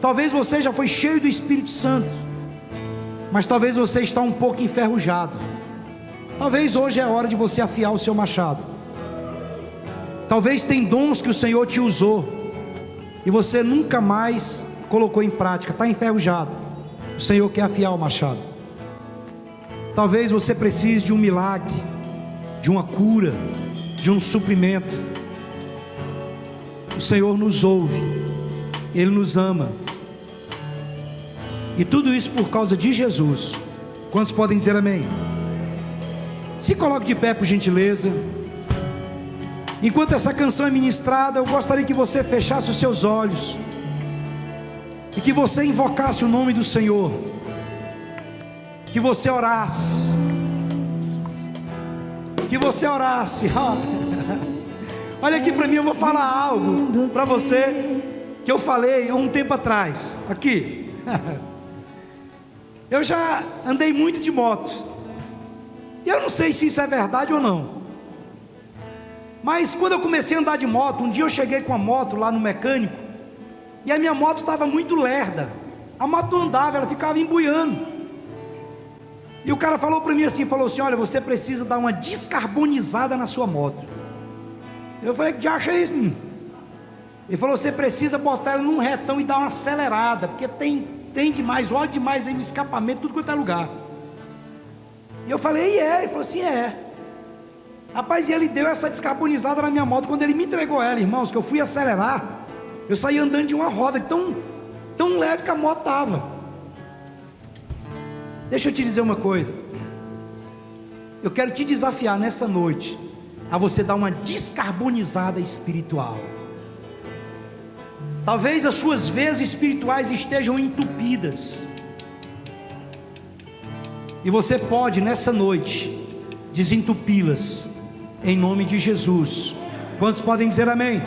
Talvez você já foi cheio do Espírito Santo, mas talvez você está um pouco enferrujado. Talvez hoje é a hora de você afiar o seu machado. Talvez tem dons que o Senhor te usou e você nunca mais colocou em prática, está enferrujado. O Senhor quer afiar o machado. Talvez você precise de um milagre, de uma cura, de um suprimento. O Senhor nos ouve, Ele nos ama, e tudo isso por causa de Jesus. Quantos podem dizer amém? Se coloque de pé, por gentileza. Enquanto essa canção é ministrada, eu gostaria que você fechasse os seus olhos e que você invocasse o nome do Senhor, que você orasse, Olha aqui para mim, eu vou falar algo para você que eu falei há um tempo atrás. Aqui. Eu já andei muito de moto, e eu não sei se isso é verdade ou não, mas quando eu comecei a andar de moto, um dia eu cheguei com a moto lá no mecânico, e a minha moto estava muito lerda, a moto não andava, ela ficava embuiando, e o cara falou para mim assim, olha, você precisa dar uma descarbonizada na sua moto. Eu falei: que diacho é isso, menino? Ele falou: você precisa botar ela num retão e dar uma acelerada, porque tem demais, óleo demais aí no escapamento, tudo quanto é lugar. E eu falei: e é? Ele falou assim: é. Rapaz, e ele deu essa descarbonizada na minha moto. Quando ele me entregou ela, irmãos, que eu fui acelerar, eu saí andando de uma roda, tão leve que a moto estava. Deixa eu te dizer uma coisa, eu quero te desafiar nessa noite a você dar uma descarbonizada espiritual. Talvez as suas veias espirituais estejam entupidas, e você pode nessa noite desentupi-las em nome de Jesus. Quantos podem dizer amém?